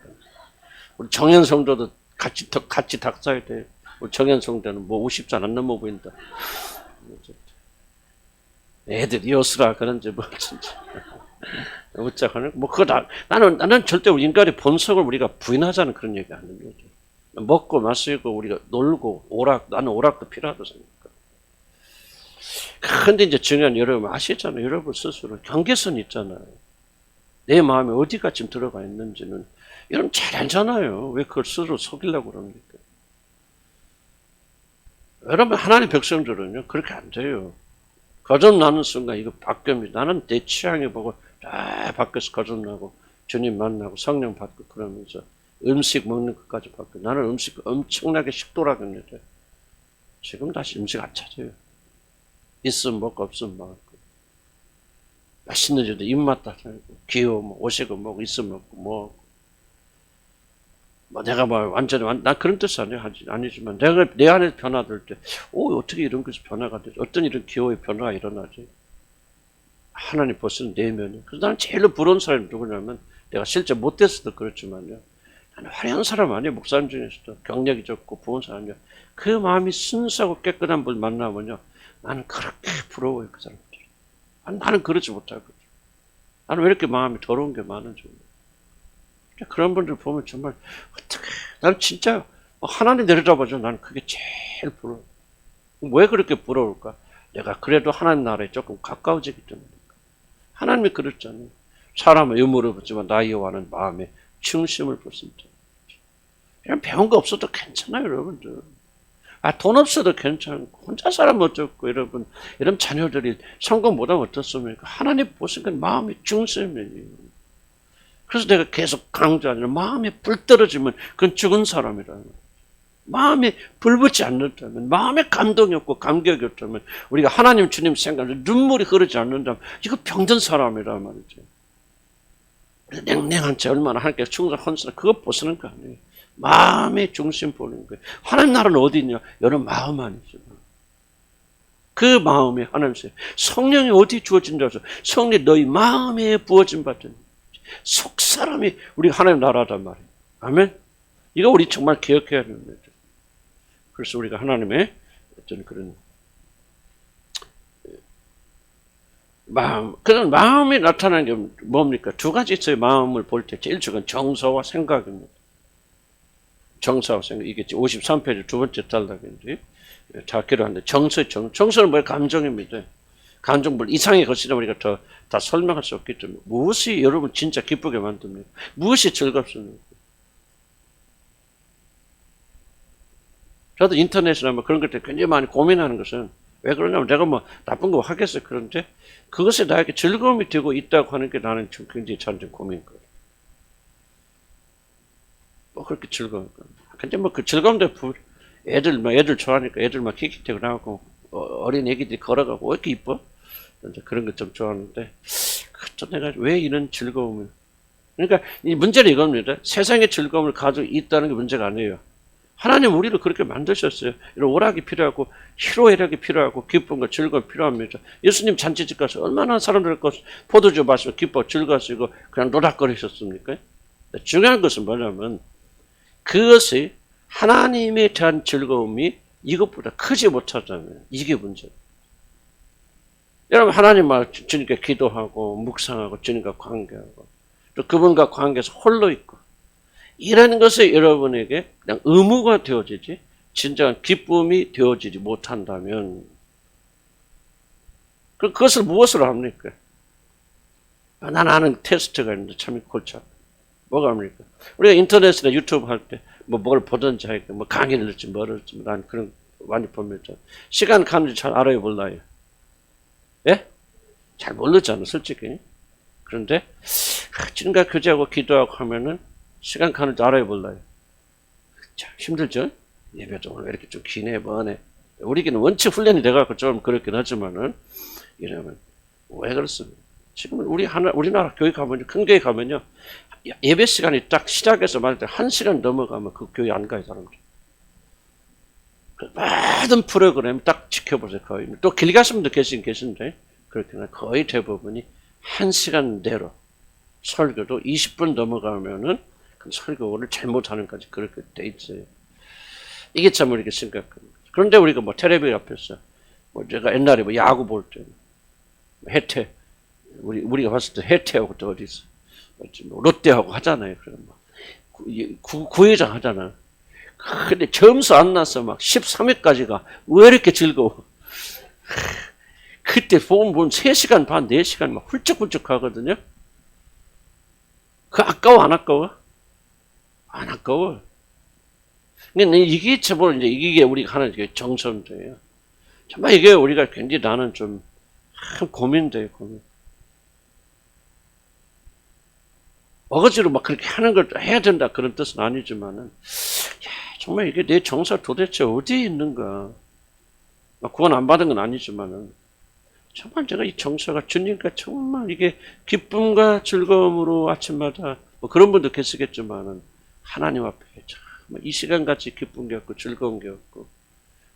우리 정현 성도도 같이 닭 사야 돼. 우리 정현 성도는 뭐 50살 안 넘어 보인다. 애들이 요스라 그런지 뭐 진짜. 어쩌고는 뭐 그거 나는 절대 인간의 본성을 우리가 부인하자는 그런 얘기 안 하는 거죠. 먹고 마시고 우리가 놀고 나는 오락도 필요하다고 생각해요. 근데 이제 중요한 여러분 아시잖아요. 여러분 스스로 경계선 있잖아요. 내 마음에 어디가 지금 들어가 있는지는 여러분 잘 알잖아요. 왜 그걸 스스로 속이려고 그러니까. 여러분 하나님 백성들은요 그렇게 안 돼요. 거듭나는 순간 이거 바뀝니다. 나는 내 취향에 보고 다 바뀌어서 거듭나고 주님 만나고 성령 받고 그러면서 음식 먹는 것까지 바뀌고 나는 음식 엄청나게 식도락이 있는데 지금 다시 음식 안 찾아요. 있으면 먹고 없으면 먹고 맛있는 데도 입맛 다 살고 귀여워 뭐 오시고 먹고 있으면 먹고 뭐 내가 뭐 완전히 난 그런 뜻이 아니지만 내가 내 안에 변화될 때 어떻게 이런 것이 변화가 되지? 어떤 이런 기호의 변화가 일어나지? 하나님 벌써 내면이. 그래서 나는 제일 부러운 사람이 누구냐면 내가 실제 못됐어도 그렇지만요. 나는 화려한 사람 아니에요. 목사님 중에서도 경력이 좋고 부은 사람이요. 그 마음이 순수하고 깨끗한 분 만나면요. 나는 그렇게 부러워요. 그 사람들. 나는 그렇지 못하거든요. 나는 왜 이렇게 마음이 더러운 게 많은지 몰라요. 그런 분들 보면 정말 어떻게 나는 진짜 하나님 내려다보죠. 나는 그게 제일 부러워. 왜 그렇게 부러울까? 내가 그래도 하나님 나라에 조금 가까워지기 때문에. 하나님이 그랬잖아요. 사람은 의무를 붙지만 나 여호와는 마음에 중심을 붙습니다. 그냥 배운 거 없어도 괜찮아요, 여러분들. 돈 없어도 괜찮고 혼자 살면 어쩌고 여러분 이런 자녀들이 성공 못하면 어떻습니까? 하나님 보시니까 마음이 중심이에요. 그래서 내가 계속 강조하는 마음에 불 떨어지면 그건 죽은 사람이라는 거예요. 마음에 불붙지 않는다면, 마음에 감동이 없고 감격이 없다면, 우리가 하나님 주님 생각을 눈물이 흐르지 않는다면 이거 병든 사람이란 말이죠. 냉랭한 채 얼마나 하나님께 충성 헌신을 그거 보시는 거 아니에요. 마음의 중심 보는 거예요. 하나님 나라는 어디 있냐? 여러분 마음 안이죠. 그 마음이 하나님께서 성령이 어디 주어진다고 해서 성령이 너희 마음에 부어진 바든 속 사람이 우리 하나님 나라단 말이에요. 아멘. 이거 우리 정말 기억해야 합니다. 그래서 우리가 하나님의 어떤 그런 마음, 그런 마음이 나타나는 게 뭡니까? 두 가지 있어요. 마음을 볼 때 제일 중요한 정서와 생각입니다. 정서와 생각, 이게 53페이지 두 번째 단락인데 찾기로 하는데 정서는 뭐예요? 감정입니다. 감정물 이상의 것이라 우리가 다 설명할 수 없기 때문에 무엇이 여러분 진짜 기쁘게 만듭니까? 무엇이 즐겁습니까? 저도 인터넷이나 뭐 그런 것들 굉장히 많이 고민하는 것은 왜 그러냐면 내가 뭐 나쁜 거 하겠어요. 그런데 그것에 나에게 즐거움이 되고 있다고 하는 게 나는 좀 굉장히 참 고민인 거예요. 뭐 그렇게 즐거울까? 근데 뭐 그 즐거움도 애들 좋아하니까 애들 막 킥킥대고 나오고 어린 애기들이 걸어가고 왜 이렇게 이뻐? 그런 거 좀 좋아하는데 또 내가 왜 이런 즐거움을 그러니까 이 문제는 이겁니다. 세상의 즐거움을 가지고 있다는 게 문제가 아니에요. 하나님 우리를 그렇게 만드셨어요. 이런 오락이 필요하고 희로애락이 필요하고 기쁨과 즐거움이 필요합니다. 예수님 잔치집 가서 얼마나 사람들 포도주 마시고 기뻐 즐거우시고 그냥 노닥거리셨습니까? 중요한 것은 뭐냐면 그것이 하나님에 대한 즐거움이 이것보다 크지 못하다면 이게 문제예요. 여러분 하나님 말 주님께 기도하고 묵상하고 주님과 관계하고 또 그분과 관계에서 홀로 있고 이라는 것이 여러분에게 그냥 의무가 되어지지 진정한 기쁨이 되어지지 못한다면 그것을 무엇으로 합니까? 난 아는 테스트가 있는데 참 골치 아파요. 뭐가 합니까? 우리가 인터넷이나 유튜브 할 때 뭘 보든지 하니까 뭐 강의를 듣지 뭐를 듣지 난 그런 많이 보면서 시간 가는지 잘 알아요 몰라요? 예? 잘 모르잖아 솔직히. 그런데 주님과 교제하고 기도하고 하면은 시간 가는지 알아요 몰라요? 참 힘들죠? 예배도 오늘 왜 이렇게 좀 기네 뭐네. 우리에게는 원칙 훈련이 돼갖고 좀 그렇긴 하지만은 이러면 왜 그렇습니까? 지금 우리나라 교회 가면요 큰 교회 가면요 예배 시간이 딱 시작해서 말할 때 1시간 넘어가면 그 교회 안 가요 사람들. 모든 프로그램 딱 지켜보세요 거의. 또 길 가신 분도 계신데 그렇게는 거의 대부분이 1시간 내로 설교도 20분 넘어가면은 그 설교를 잘못하는 까지 그렇게 돼 있어요. 이게 참 우리가 심각합니다. 그런데 우리가 뭐 텔레비전 앞에서 뭐 제가 옛날에 뭐 야구 볼 때 해태 우리가 봤을 때 해태하고 또 어디 있어? 뭐 롯데하고 하잖아요. 그럼 막 구회장 하잖아. 근데 점수 안 나서 막 13회까지가 왜 이렇게 즐거워? 그때 보면 3시간 반, 4시간 막 훌쩍훌쩍 가거든요. 그 아까워 안 아까워? 안 아까워. 근데 이게 저번 이제 이게 우리가 하는 정성인데요. 정말 이게 우리가 굉장히 나는 좀 고민돼요, 고민. 어거지로 막 그렇게 하는 걸 해야 된다 그런 뜻은 아니지만은, 야, 정말 이게 내 정서 도대체 어디에 있는가? 구원 안 받은 건 아니지만은, 정말 제가 이 정서가 주님과 정말 이게 기쁨과 즐거움으로 아침마다 뭐 그런 분도 계시겠지만은 하나님 앞에 정말 이 시간같이 기쁜 게 없고 즐거운 게 없고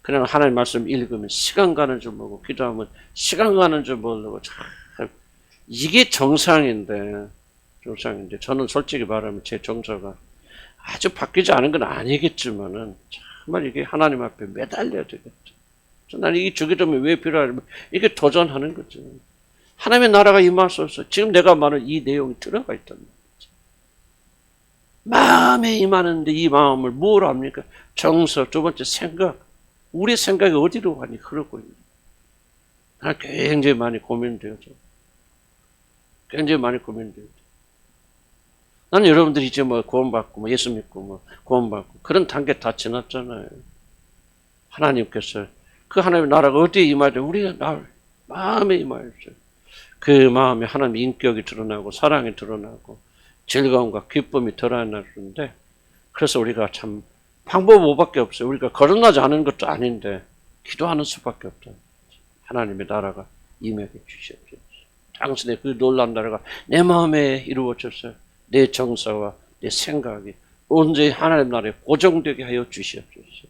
그냥 하나님 말씀 읽으면 시간 가는 줄 모르고 기도하면 시간 가는 줄 모르고 참 이게 정상인데 저는 솔직히 말하면 제 정서가 아주 바뀌지 않은 건 아니겠지만은 정말 이게 하나님 앞에 매달려야 되겠죠. 난 이게 주기도문이 왜 필요하냐면 이게 도전하는 거죠. 하나님의 나라가 임하소서. 지금 내가 말한 이 내용이 들어가 있단 말이죠. 마음에 임하는데 이 마음을 뭐로 합니까? 정서, 두 번째 생각. 우리 생각이 어디로 가니 흐르고 있는. 난 굉장히 많이 고민되어져. 굉장히 많이 고민되어져. 나는 여러분들이 이제 뭐 구원받고 뭐 예수 믿고 뭐 구원받고 그런 단계 다 지났잖아요. 하나님께서 그 하나님의 나라가 어디에 임하죠? 우리가 마음에 임하였어요. 그 마음에 하나님의 인격이 드러나고 사랑이 드러나고 즐거움과 기쁨이 드러나는데, 그래서 우리가 참 방법 5밖에 없어요. 우리가 거듭나지 않은 것도 아닌데 기도하는 수밖에 없다. 하나님의 나라가 임하게 주시옵소서. 당신의 그 놀라운 나라가 내 마음에 이루어져서 내 정서와 내 생각이 온전히 하나님 나라에 고정되게 하여 주시옵소서.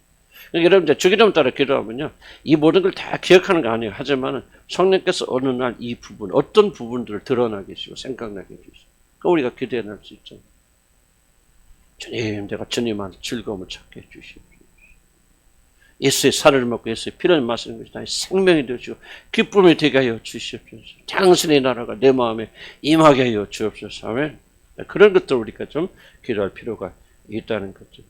그러니까 여러분, 주기도문 따라 기도하면요, 이 모든 걸 다 기억하는 거 아니에요. 하지만 성령께서 어느 날 이 부분, 어떤 부분들을 드러나게 해주시고 생각나게 해주시고, 그 우리가 기대해 낼 수 있죠. 주님, 내가 주님한테 즐거움을 찾게 해주시옵소서. 예수의 살을 먹고 예수의 피를 마시는 것이 나의 생명이 되시고 기쁨이 되게 하여 주시옵소서. 당신의 나라가 내 마음에 임하게 하여 주옵소서. 아멘. 그런 것들 우리가 좀 기도할 필요가 있다는 거죠.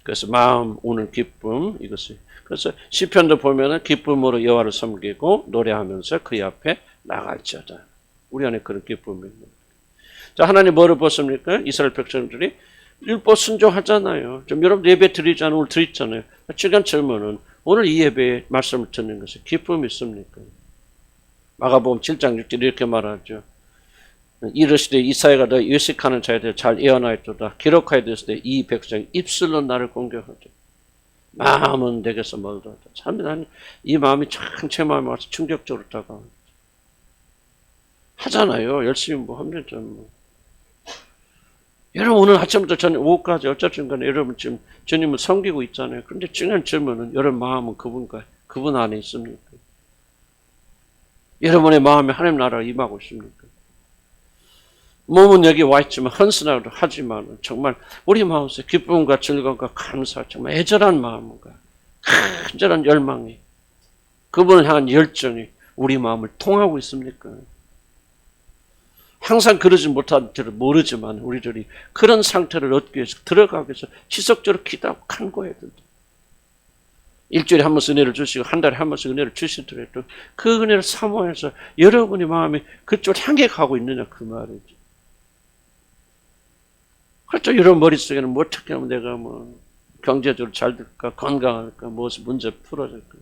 그래서 마음 오는 기쁨, 이것을. 그래서 시편도 보면은 기쁨으로 여호와를 섬기고 노래하면서 그의 앞에 나갈지어다. 우리 안에 그런 기쁨이 있는 거예요. 자, 하나님 뭐를 보십니까? 이스라엘 백성들이 율법 순종하잖아요. 좀 여러분 예배 드리잖아요. 오늘 드렸잖아요. 시간 젊으면 오늘 이 예배에 말씀을 듣는 것에 기쁨이 있습니까? 마가복음 7장 6절 이렇게 말하죠. 이르시되 이사야가 너 의식하는 자에 대해 잘 예언하였도다. 기록하였으되 이 백성이 입술로 나를 공격하죠. 마음은 내게서 멀도다. 참 난 이 마음이 참 제 마음에 와서 충격적으로 다가옵니다. 하잖아요. 열심히 뭐 하면 좀 여러분 오늘 아침부터 저녁 오후까지 어쨌든 간에 여러분 지금 주님을 섬기고 있잖아요. 그런데 중요한 질문은 여러분 마음은 그분 안에 있습니까? 여러분의 마음에 하나님 나라가 임하고 있습니까? 몸은 여기 와 있지만 헌신하기도 하지만 정말 우리 마음속에 기쁨과 즐거움과 감사, 정말 애절한 마음과 간절한 열망이, 그분을 향한 열정이 우리 마음을 통하고 있습니까? 항상 그러지 못한 줄을 모르지만 우리들이 그런 상태를 얻기 위해서 들어가기 위해서 지속적으로 기도하고 간구해야 된다. 일주일에 한 번씩 은혜를 주시고 한 달에 한 번씩 은혜를 주시더라도 그 은혜를 사모해서 여러분의 마음이 그쪽을 향해 가고 있느냐 그 말이죠. 그렇죠. 여러분 머릿속에는 뭐 어떻게 하면 내가 뭐 경제적으로 잘 될까, 건강할까, 무엇이 문제 풀어질까,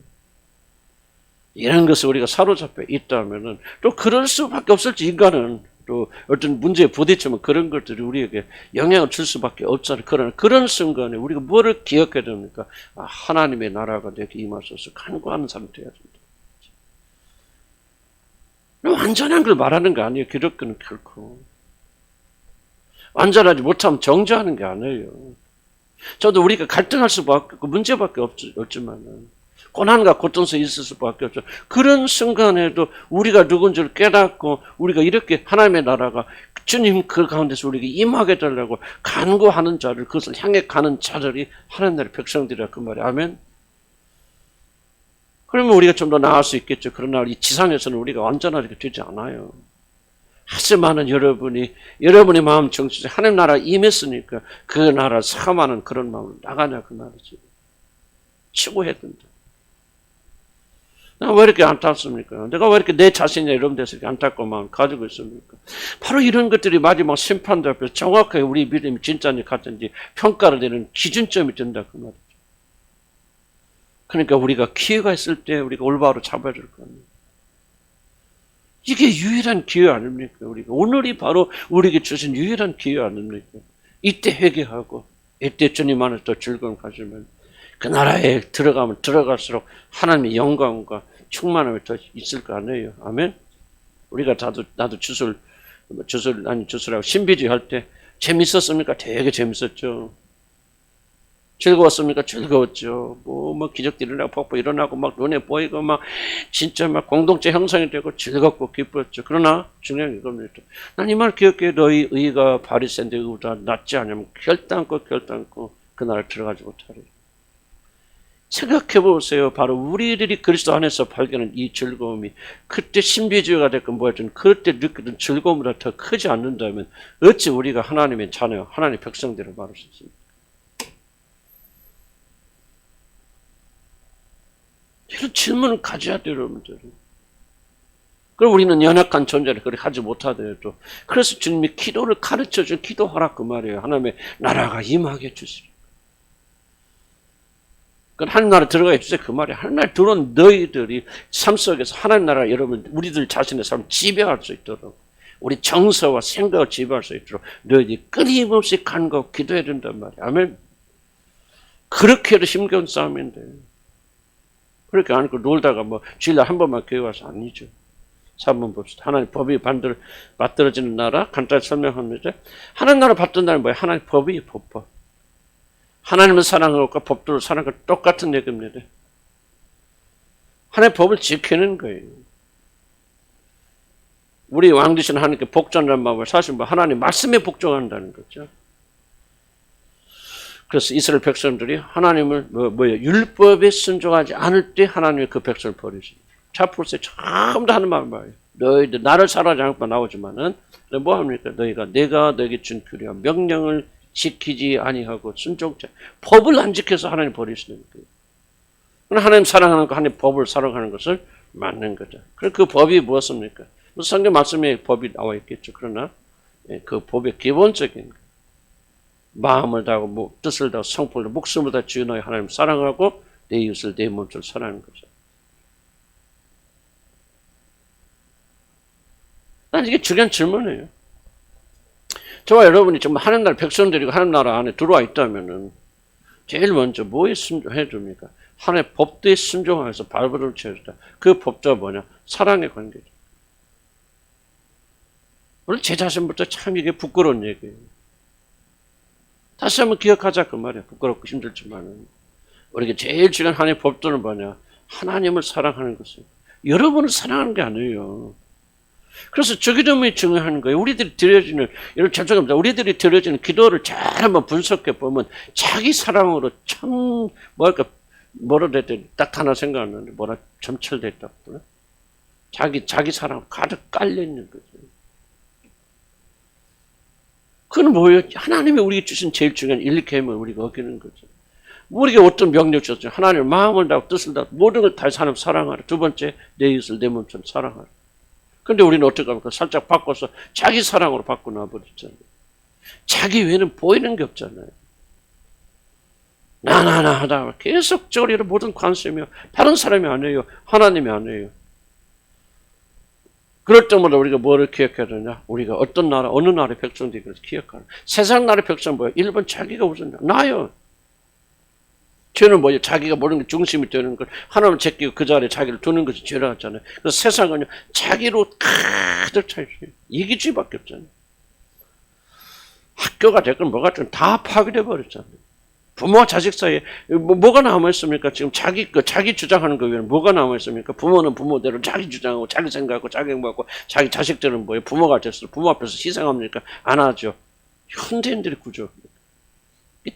이런 것을 우리가 사로잡혀 있다면은 또 그럴 수밖에 없을지, 인간은 또 어떤 문제에 부딪히면 그런 것들이 우리에게 영향을 줄 수밖에 없잖아요. 그러나 그런 순간에 우리가 뭐를 기억해야 됩니까? 아, 하나님의 나라가 내게 임하소서 간구하는 사람이 되어야 된다. 완전한 걸 말하는 거 아니에요. 기독교는 결코. 완전하지 못하면 정죄하는 게 아니에요. 저도 우리가 갈등할 수밖에 없고 문제밖에 없지만은 고난과 고통 속에 있을 수밖에 없죠. 그런 순간에도 우리가 누군지를 깨닫고 우리가 이렇게 하나님의 나라가 주님 그 가운데서 우리에게 임하게 되려고 간구하는 자를, 그것을 향해 가는 자들이 하나님 나라의 백성들이라 그 말이에요. 아멘. 그러면 우리가 좀 더 나을 수 있겠죠. 그러나 이 지상에서는 우리가 완전하게 되지 않아요. 하지만은 여러분의 마음 정신에 하나님 나라 임했으니까 그 나라를 삼하는 그런 마음으로 나가냐 그 말이지. 치고해야 된다. 내가 왜 이렇게 안타깝습니까? 내가 왜 이렇게 내 자신이 이런 데서 이렇게 안타까운 마음을 가지고 있습니까? 바로 이런 것들이 마지막 심판대 앞에서 정확하게 우리 믿음이 진짜인지 가짜인지 평가를 내는 기준점이 된다 그 말이죠. 그러니까 우리가 기회가 있을 때 우리가 올바로 잡아야 될 거 아니에요. 이게 유일한 기회 아닙니까? 우리가 오늘이 바로 우리에게 주신 유일한 기회 아닙니까? 이때 회개하고 이때 주님 안에서 더 즐거움 가지면 그 나라에 들어가면 들어갈수록 하나님의 영광과 충만함이 더 있을 거 아니에요. 아멘. 우리가 나도 주술하고 신비주의 할 때 재밌었습니까? 되게 재밌었죠. 즐거웠습니까? 즐거웠죠. 뭐 기적들이 일어나고 폭포 일어나고 막 눈에 보이고 막 진짜 막 공동체 형성이 되고 즐겁고 기뻤죠. 그러나 중요한 게 이겁니다. 난 이 말 기억해. 너희 의가 바리새인들 의보다 낫지 않으면 결단코 그 나라에 들어가지 못하리. 생각해 보세요. 바로 우리들이 그리스도 안에서 발견한 이 즐거움이 그때 신비주의가 됐건 뭐였든 그때 느끼던 즐거움보다 더 크지 않는다면 어찌 우리가 하나님의 자녀, 하나님의 백성들을 말할 수 있습니까? 이런 질문을 가져야 돼요, 여러분들. 그럼 우리는 연약한 존재를 그렇게 하지 못하더라도 그래서 주님이 기도를 가르쳐준 기도하라 그 말이에요. 하나님의 나라가 임하게 해주시라. 그건 하나님 나라 들어가 주세요. 그 말이야. 하나님 나라 들어온 너희들이 삶 속에서 하나님 나라 여러분 우리들 자신의 삶을 지배할 수 있도록 우리 정서와 생각을 지배할 수 있도록 너희들이 끊임없이 간구하고 기도해야 된단 말이야. 아멘. 그렇게 해도 힘겨운 싸움인데 그렇게 안 하고 놀다가 뭐 주일날 한 번만 교회 와서 아니죠. 3번 봅시다. 하나님 법이 만들어지는 나라 간단히 설명합니다. 하나님 나라 받든다는 뭐예요? 하나님 법이 법법. 하나님을 사랑하고 법도를 사랑하고 똑같은 얘기입니다. 하나님의 법을 지키는 거예요. 우리 왕 되신 하나님께 복종하는 마음을 사실 뭐 하나님 말씀에 복종한다는 거죠. 그래서 이스라엘 백성들이 하나님을 율법에 순종하지 않을 때 하나님이 그 백성을 버리십니다. 자 보세요. 처음부터 하는 말을 봐요. 너희들 나를 사랑하지 않고 나오지만은 뭐 합니까? 너희가 내가 너에게 준 규례와 명령을 지키지 아니하고 순종자 법을 안 지켜서 하나님 버리시는 거예요. 하나님 사랑하는 거 하나님 법을 사랑하는 것을 맞는 거죠. 그럼 그 법이 무엇입니까? 성경 말씀에 법이 나와 있겠죠. 그러나 그 법의 기본적인 마음을 다하고 뜻을 다하고 성품을 다하고 목숨을 다하고 주여 너희 하나님 사랑하고 내 이웃을 내 몸처럼 사랑하는 거죠. 난 이게 중요한 질문이에요. 저와 여러분이 정말 하나님 나라 백성들이고 하나님 나라 안에 들어와 있다면은 제일 먼저 뭐에 순종해 줍니까? 하나님의 법도에 순종하면서 발버둥을 쳐주다. 그 법도가 뭐냐? 사랑의 관계죠. 오늘 제 자신부터 참 이게 부끄러운 얘기예요. 다시 한번 기억하자 그 말이야. 부끄럽고 힘들지만은 우리에게 제일 중요한 하나님의 법도는 뭐냐? 하나님을 사랑하는 것이에요. 여러분을 사랑하는 게 아니에요. 그래서 저기름이 중요한 거예요. 우리들이 드려지는, 여러분 죄송합니다. 우리들이 드려지는 기도를 잘 한번 분석해 보면 자기 사랑으로 참, 뭐라 됐더니 딱 하나 생각하는데, 점철됐다고. 자기 사랑으로 가득 깔려있는 거죠. 그건 뭐예요? 하나님이 우리에게 주신 제일 중요한 일개명을 우리가 어기는 거죠. 우리에게 어떤 명령 주셨죠? 하나님의 마음을 다하고 뜻을 다하고 모든 걸 다해서 하나님 사랑하라. 두 번째, 내 이웃을 내 몸처럼 사랑하라. 근데 우리는 어떻게 합니까? 살짝 바꿔서 자기 사랑으로 바꿔놔버렸잖아요. 자기 외에는 보이는 게 없잖아요. 나나나 하다 계속적으로 모든 관심이요. 다른 사람이 아니에요. 하나님이 아니에요. 그럴 때마다 우리가 뭐를 기억해야 되냐? 우리가 어떤 나라, 어느 나라의 백성들이 그래서 기억하는. 세상 나라의 백성은 뭐예요? 일본 자기가 우선이야. 나요. 죄는 뭐예요? 자기가 모르는 게 중심이 되는 걸 하나님을 제끼고 그 자리에 자기를 두는 것이 죄라 하잖아요. 그래서 세상은요, 자기로 가득 차 있어요. 이기주의밖에 없잖아요. 학교가 됐건 뭐가 됐건 다 파괴돼 버렸잖아요. 부모와 자식 사이에 뭐가 남아있습니까? 지금 자기 주장하는 거 외에는 뭐가 남아있습니까? 부모는 부모대로 자기 주장하고 자기 생각하고 자기 행복하고 자기 자식들은 뭐예요? 부모가 됐어. 부모 앞에서 희생합니까? 안 하죠. 현대인들의 구조입니다.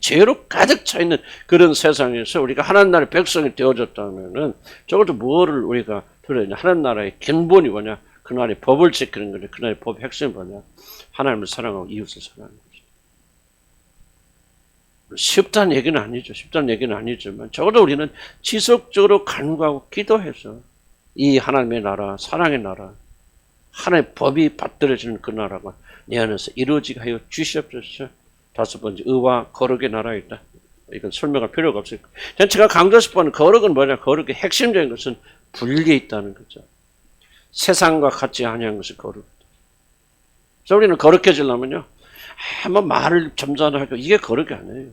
죄로 가득 차 있는 그런 세상에서 우리가 하나님 나라의 백성이 되어졌다면은 적어도 뭐를 우리가 들어야 되냐? 하나님 나라의 근본이 뭐냐? 그 나라의 법을 지키는 거냐? 그 나라의 법의 핵심이 뭐냐? 하나님을 사랑하고 이웃을 사랑하는 거죠. 쉽다는 얘기는 아니죠. 쉽다는 얘기는 아니지만 적어도 우리는 지속적으로 간구하고 기도해서 이 하나님의 나라, 사랑의 나라, 하나님의 법이 받들어지는 그 나라가 내 안에서 이루어지게 하여 주시옵소서. 다섯 번째, 의와 거룩의 나라에 있다. 이건 설명할 필요가 없을 거예요. 제가 강조 싶어하는 거룩은 뭐냐? 거룩의 핵심적인 것은 분리에 있다는 거죠. 세상과 같이 아니한 것이 거룩이다. 그래서 우리는 거룩해지려면요. 말을 점잖하게 이게 거룩이 아니에요.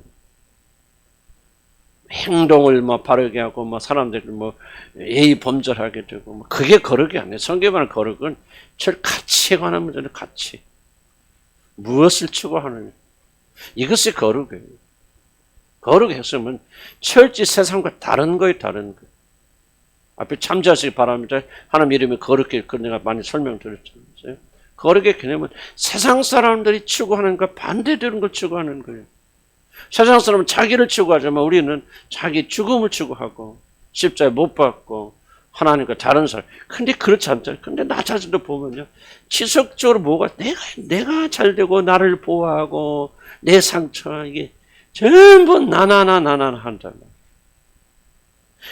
행동을 바르게 하고 사람들을 예의 범절하게 되고 그게 거룩이 아니에요. 성경에 말하는 거룩은 절 가치에 관한 문제는 가치. 무엇을 추구하느냐. 이것이 거룩이에요. 거룩의 핵심은 철저히 세상과 다른 거예요. 다른 거. 앞에 참조하시기 바랍니다. 하나님 이름이 거룩해. 그 내가 많이 설명드렸잖아요. 거룩의 개념은 세상 사람들이 추구하는 것 반대되는 걸 추구하는 거예요. 세상 사람은 자기를 추구하지만 우리는 자기 죽음을 추구하고 십자가에 못 박고 하나님과 다른 사람. 근데 그렇지 않잖아요. 근데 나 자신도 보면요. 지속적으로 뭐가 내가 잘 되고 나를 보호하고 내 상처 이게 전부 나나나 한단 말이에요.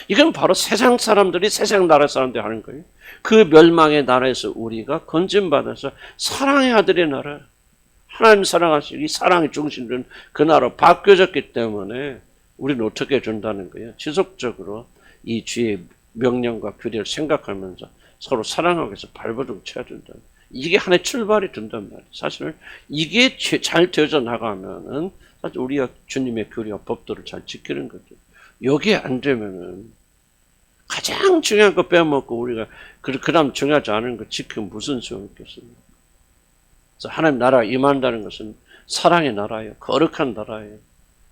이건 바로 세상 사람들이 세상 나라 사람들이 하는 거예요. 그 멸망의 나라에서 우리가 건진받아서 사랑의 아들의 나라 하나님 사랑하시고 이 사랑의 중심은 그 나라로 바뀌어졌기 때문에 우리는 어떻게 준다는 거예요? 지속적으로 이 주의 명령과 규례를 생각하면서 서로 사랑하기 위해서 발버둥 쳐야 된다. 이게 하나의 출발이 된단 말이에요. 사실은 이게 잘 되어져 나가면은 사실 우리가 주님의 규례와 법도를 잘 지키는 거죠. 여기에 안 되면은 가장 중요한 거 빼먹고 우리가 그다음 중요하지 않은 거 지키면 무슨 소용이 있겠습니까? 그래서 하나님 나라가 임한다는 것은 사랑의 나라예요. 거룩한 나라예요.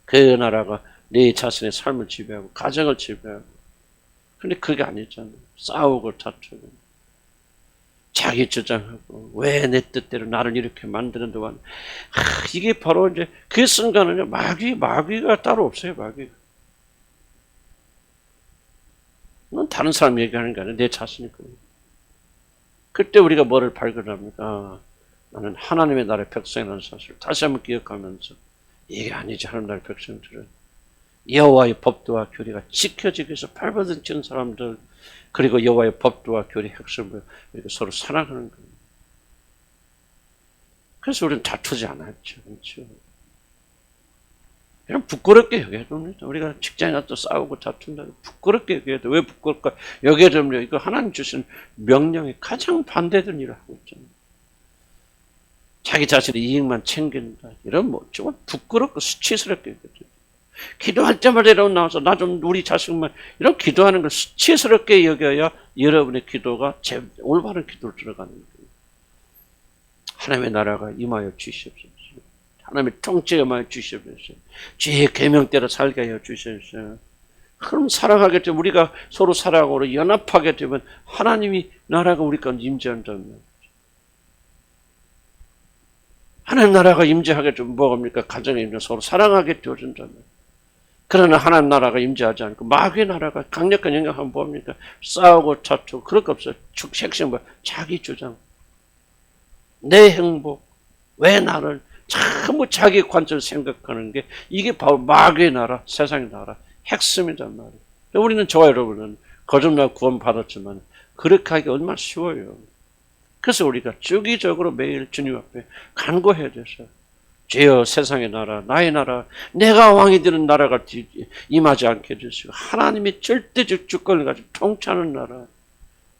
그 나라가 내 자신의 삶을 지배하고 가정을 지배하고. 근데 그게 아니잖아요. 싸우고 다투고 자기 주장하고 왜 내 뜻대로 나를 이렇게 만드는데 이게 바로 이제 그 순간은요 마귀가 따로 없어요. 마귀가. 넌 다른 사람 얘기하는 게 아니라 내 자신이거든요. 그때 우리가 뭐를 발견합니까? 나는 하나님의 나라의 백성이라는 사실을 다시 한번 기억하면서 이게 아니지. 하나님 나라의 백성들은 여호와의 법도와 규례가 지켜지기 위해서 발버둥 치는 사람들, 그리고 여호와의 법도와 규례 핵심을 이렇게 서로 사랑하는 거예요. 그래서 우리는 다투지 않았죠. 그렇죠? 그냥 부끄럽게 여겨야 됩니다. 우리가 직장에 나서 싸우고 다툰다. 부끄럽게 여겨야 돼. 왜 부끄럽까? 여겨야 됩니다. 이거 하나님 주신 명령에 가장 반대되는 일을 하고 있잖아요. 자기 자신의 이익만 챙긴다. 이런 정말 부끄럽고 수치스럽게 여겨야 기도할 때마다 이러고 나와서 나 좀 우리 자식만 이런 기도하는 걸 수치스럽게 여겨야 여러분의 기도가 올바른 기도로 들어가는 거예요. 하나님의 나라가 임하여 주시옵소서. 하나님의 통치가 임하여 주시옵소서. 주의 계명대로 살게 하여 주시옵소서. 그럼 사랑하게 되면 우리가 서로 사랑으로 연합하게 되면 하나님이 나라가 우리 가운데 임재한다면 하나님 나라가 임재하게 되면 뭐합니까? 가정에 있는 서로 사랑하게 되어준다면. 그러나 하나님 나라가 임재하지 않고 마귀의 나라가 강력한 영향하면 뭐합니까? 싸우고 다투고 그럴 거 없어요. 핵심 뭐야? 자기 주장. 내 행복. 왜 나를 전부 자기 관점을 생각하는 게 이게 바로 마귀의 나라, 세상의 나라 핵심이란 말이에요. 우리는 저와 여러분은 거듭나 구원 받았지만 그렇게 하기 얼마나 쉬워요. 그래서 우리가 주기적으로 매일 주님 앞에 간구해야 돼서 주여 세상의 나라, 나의 나라, 내가 왕이 되는 나라가 임하지 않게 해주시고 하나님의 절대적 주권을 가지고 통치하는 나라,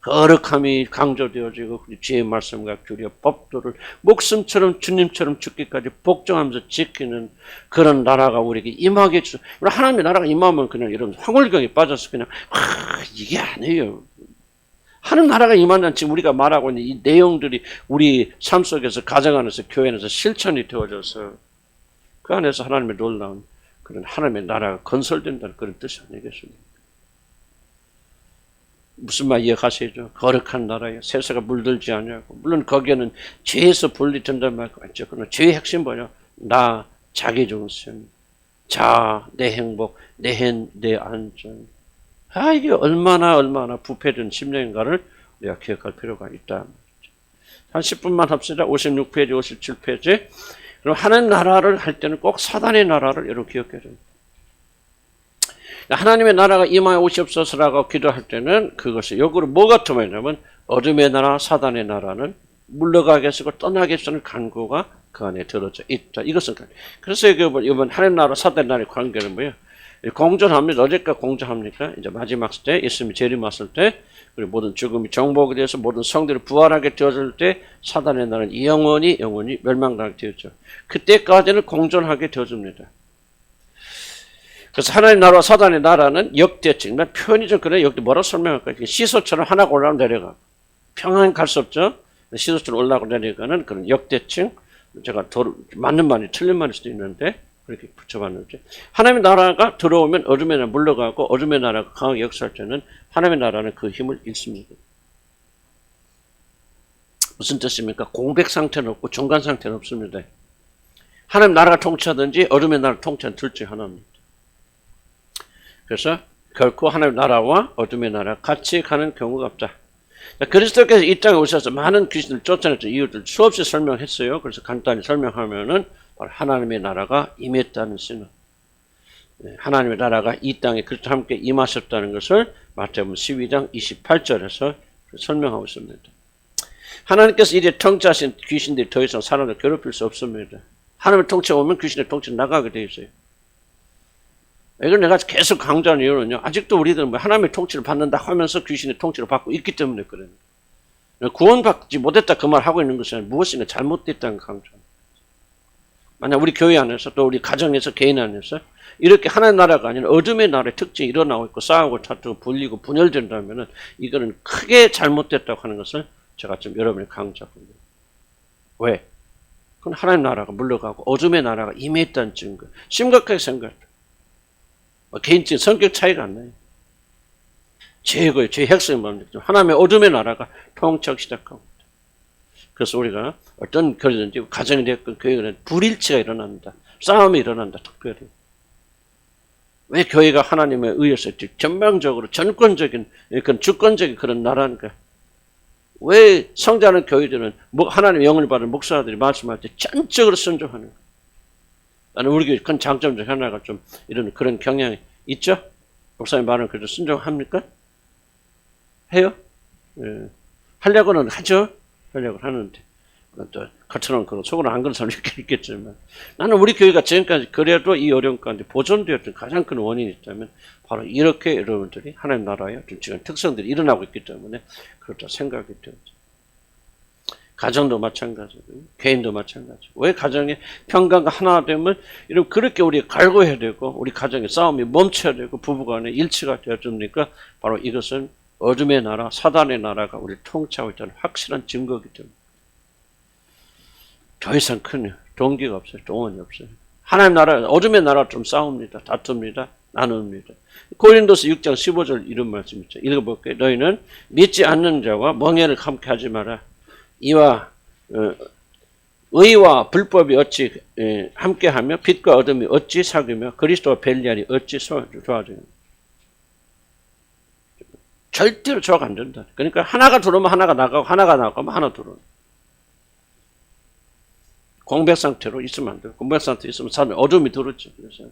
거룩함이 강조되어지고 주의 말씀과 규례, 법도를 목숨처럼 주님처럼 죽기까지 복종하면서 지키는 그런 나라가 우리에게 임하게 해주시고 하나님의 나라가 임하면 그냥 이런 황홀경에 빠져서 그냥 이게 아니에요. 하나님 나라가 임한다는 지금 우리가 말하고 있는 이 내용들이 우리 삶 속에서 가정 안에서 교회 안에서 실천이 되어져서 그 안에서 하나님의 놀라운 그런 하나님의 나라가 건설된다는 그런 뜻이 아니겠습니까? 무슨 말 이해하시죠? 거룩한 나라에 세세가 물들지 않냐고. 물론 거기에는 죄에서 분리된다는 말도 있죠. 그러나 죄의 핵심 뭐냐? 나, 자기 중심, 자, 내 행복, 내 안전. 이게 얼마나 부패된 심령인가를 우리가 기억할 필요가 있다. 한 10분만 합시다. 56페이지, 57페이지. 그럼 하나님 나라를 할 때는 꼭 사단의 나라를 여러분 기억해야 됩니다. 하나님의 나라가 임하여 오시옵소서라고 기도할 때는 그것이 역으로 뭐가 통하냐면 어둠의 나라, 사단의 나라는 물러가게 하시고 떠나게 하시는 간구가 그 안에 들어져 있다. 이것은 그래서 이번 하나님 나라, 사단의 나라의 관계는 뭐예요? 공존합니다. 어제까지 공존합니까? 이제 마지막 때, 예수님이 재림왔을 때, 그리고 모든 죽음이 정복이 돼서 모든 성들이 부활하게 되어질 때, 사단의 나라는 영원히 멸망당하게 되었죠. 그때까지는 공존하게 되어집니다. 그래서 하나님 나라와 사단의 나라는 역대칭. 표현이 좀 그래. 여기 뭐라고 설명할까요? 시소처럼 하나가 올라가고 내려가. 평행 갈 수 없죠? 시소처럼 올라가고 내려가는 그런 역대칭. 제가 맞는 말이 틀린 말일 수도 있는데, 그렇게 붙여봤는데 하나님의 나라가 들어오면 어둠의 나라 물러가고 어둠의 나라가 강하게 역사할 때는 하나님의 나라는 그 힘을 잃습니다. 무슨 뜻입니까? 공백 상태는 없고 중간 상태는 없습니다. 하나님 나라가 통치하든지 어둠의 나라가 통치하는 둘 중 하나입니다. 그래서 결코 하나님의 나라와 어둠의 나라 같이 가는 경우가 없다. 그리스도께서 이 땅에 오셔서 많은 귀신을 쫓아냈던 이유들 수없이 설명했어요. 그래서 간단히 설명하면은 하나님의 나라가 임했다는 신호. 하나님의 나라가 이 땅에 그리스도와 함께 임하셨다는 것을 마태복음 12장 28절에서 설명하고 있습니다. 하나님께서 이제 통치하신 귀신들이 더 이상 사람을 괴롭힐 수 없습니다. 하나님의 통치가 오면 귀신의 통치는 나가게 되어 있어요. 이걸 내가 계속 강조하는 이유는요. 아직도 우리들은 뭐 하나님의 통치를 받는다 하면서 귀신의 통치를 받고 있기 때문에 그래요. 구원받지 못했다 그 말 하고 있는 것은 무엇인가 잘못됐다는 강조합니다. 만약 우리 교회 안에서 또 우리 가정에서 개인 안에서 이렇게 하나의 나라가 아닌 어둠의 나라의 특징이 일어나고 있고 싸우고 다투고 불리고 분열된다면 이거는 크게 잘못됐다고 하는 것을 제가 좀 여러분이 강조하고 있습니다. 왜? 그건 하나님 나라가 물러가고 어둠의 나라가 임했다는 증거. 심각하게 생각해요. 개인적인 성격 차이가 안 나요. 제 핵심은 뭡니까? 하나님의 어둠의 나라가 통치하기 시작하고 있다. 그래서 우리가 어떤 교회든지 가정이 됐건 교회가 됐건 불일치가 일어난다. 싸움이 일어난다. 특별히. 왜 교회가 하나님에 의해서 전방적으로 전권적인 그런 주권적인 그런 나라인가? 왜 성장하는 교회들은 하나님의 영을 받은 목사들이 말씀할 때 전적으로 순종하는 거예요? 나는 우리 교회 큰 장점 중 하나가 좀 이런 그런 경향이 있죠? 목사님 말은 그래도 순종합니까? 해요? 예. 하려고는 하죠? 하려고 하는데. 또 겉으로는 그런 속으로는 안 그런 사람이 있겠지만 나는 우리 교회가 지금까지 그래도 이 어려움 가운데 보존되었던 가장 큰 원인이 있다면 바로 이렇게 여러분들이 하나님 나라의 지금 특성들이 일어나고 있기 때문에 그렇다 생각이 되었죠. 가정도 마찬가지고요. 개인도 마찬가지고. 왜 가정의 평강과 하나 되면 이런 그렇게 우리가 갈구해야 되고 우리 가정의 싸움이 멈춰야 되고 부부간의 일치가 되어줍니까? 바로 이것은 어둠의 나라, 사단의 나라가 우리를 통치하고 있다는 확실한 증거이기 때문에 더 이상 큰 동기가 없어요. 동원이 없어요. 하나님 나라, 어둠의 나라 좀 싸웁니다. 다툽니다. 나눕니다. 고린도서 6장 15절 이런 말씀 있죠. 읽어볼게요. 너희는 믿지 않는 자와 멍에를 함께 하지 마라. 이와 의와 불법이 어찌 함께하며 빛과 어둠이 어찌 사귀며 그리스도와 벨리알이 어찌 조화되느냐. 절대로 조화가 안 된다. 그러니까 하나가 들어오면 하나가 나가고 하나가 나가면 하나 들어오는. 공백 상태로 있으면 안 돼요. 공백 상태에 있으면 사람이 어둠이 들었죠. 그래서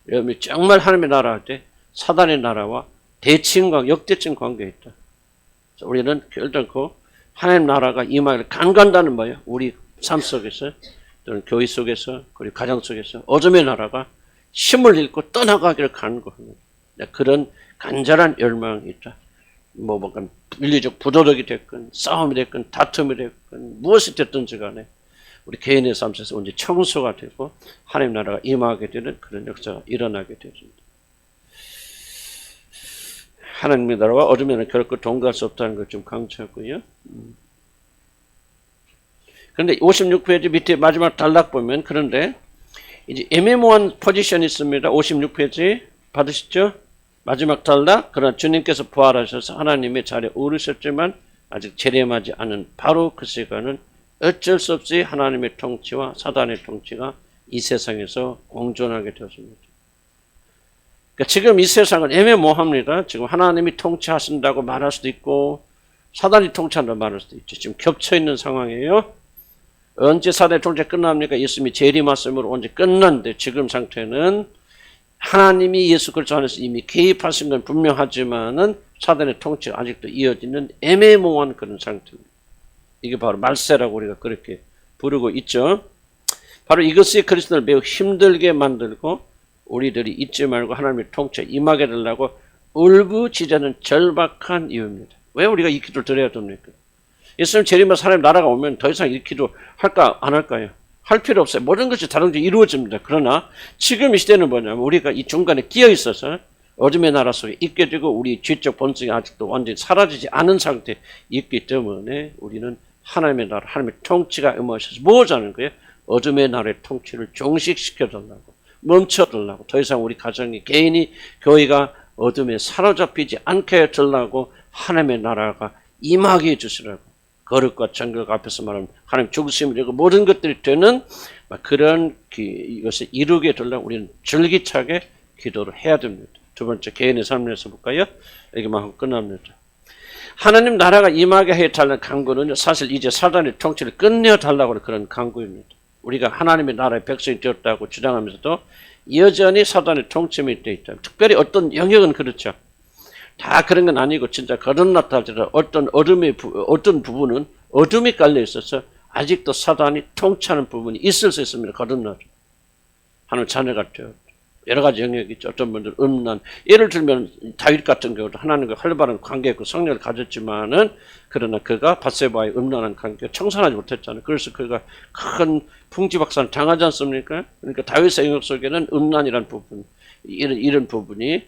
여러분이 정말 하나님의 나라 할 때 사단의 나라와 대칭과 역대칭 관계에 있다. 그래서 우리는 결단코 하나님 나라가 임하기를 간간다는 거예요. 우리 삶 속에서 또는 교회 속에서 그리고 가정 속에서 어둠의 나라가 힘을 잃고 떠나가기를 간구합니다. 그런 간절한 열망이 있다. 뭔가 윤리적 부도덕이 됐건 싸움이 됐건 다툼이 됐건 무엇이 됐든지 간에 우리 개인의 삶 속에서 언제 청소가 되고 하나님 나라가 임하게 되는 그런 역사가 일어나게 되십니다. 하나님의 나라와 어둠의 나라는 결코 동거할 수 없다는 걸 좀 강조하고요. 그런데 56페이지 밑에 마지막 단락 보면 그런데 이제 애매모호한 포지션이 있습니다. 56페이지 받으시죠? 마지막 단락. 그러나 주님께서 부활하셔서 하나님의 자리에 오르셨지만 아직 재림하지 않은 바로 그 시간은 어쩔 수 없이 하나님의 통치와 사단의 통치가 이 세상에서 공존하게 되었습니다. 그러니까 지금 이 세상은 애매모호합니다. 지금 하나님이 통치하신다고 말할 수도 있고 사단이 통치한다고 말할 수도 있죠. 지금 겹쳐있는 상황이에요. 언제 사단의 통치가 끝납니까? 예수님이 재림하심으로 언제 끝났는데 지금 상태는 하나님이 예수 그리스도 안에서 이미 개입하신 건 분명하지만은 사단의 통치가 아직도 이어지는 애매모호한 그런 상태입니다. 이게 바로 말세라고 우리가 그렇게 부르고 있죠. 바로 이것이 그리스도를 매우 힘들게 만들고 우리들이 잊지 말고 하나님의 통치에 임하게 되려고 울부짖는 절박한 이유입니다. 왜 우리가 이 기도를 드려야 됩니까? 예수님 재림해서 하나님 나라가 오면 더 이상 이 기도 할까 안 할까요? 할 필요 없어요. 모든 것이 다른데 이루어집니다. 그러나 지금 이 시대는 뭐냐면 우리가 이 중간에 끼어 있어서 어둠의 나라 속에 있게 되고 우리 죄적 본성이 아직도 완전히 사라지지 않은 상태에 있기 때문에 우리는 하나님의 나라, 하나님의 통치가 임하셔서 뭐 하자는 거예요? 어둠의 나라의 통치를 종식시켜달라고, 멈춰달라고, 더 이상 우리 가정이, 개인이, 교회가 어둠에 사로잡히지 않게 해달라고 하나님의 나라가 임하게 해주시라고. 거룩과 정결 앞에서 말하면 하나님 죽으심을 이루고 모든 것들이 되는 그런 이것을 이루게 해달라고 우리는 줄기차게 기도를 해야 됩니다. 두 번째 개인의 삶에서 볼까요? 여기만 하고 끝납니다. 하나님 나라가 임하게 해달라는 강구는 사실 이제 사단의 통치를 끝내달라고 하는 그런 강구입니다. 우리가 하나님의 나라의 백성이 되었다고 주장하면서도 여전히 사단의 통치에 되어 있다. 특별히 어떤 영역은 그렇죠. 다 그런 건 아니고 진짜 거듭났다 할지라도 어떤 부분은 어둠이 깔려 있어서 아직도 사단이 통치하는 부분이 있을 수 있습니다. 거듭나죠. 하나님 자녀가 되었죠. 여러 가지 영역이 있죠. 어떤 분들 음란, 예를 들면 다윗 같은 경우도 하나님과 활발한 관계였고 성령을 가졌지만은 그러나 그가 밧세바와의 음란한 관계 청산하지 못했잖아요. 그래서 그가 큰 풍지박산을 당하지 않습니까? 그러니까 다윗의 영역 속에는 음란이라는 부분, 이런 부분이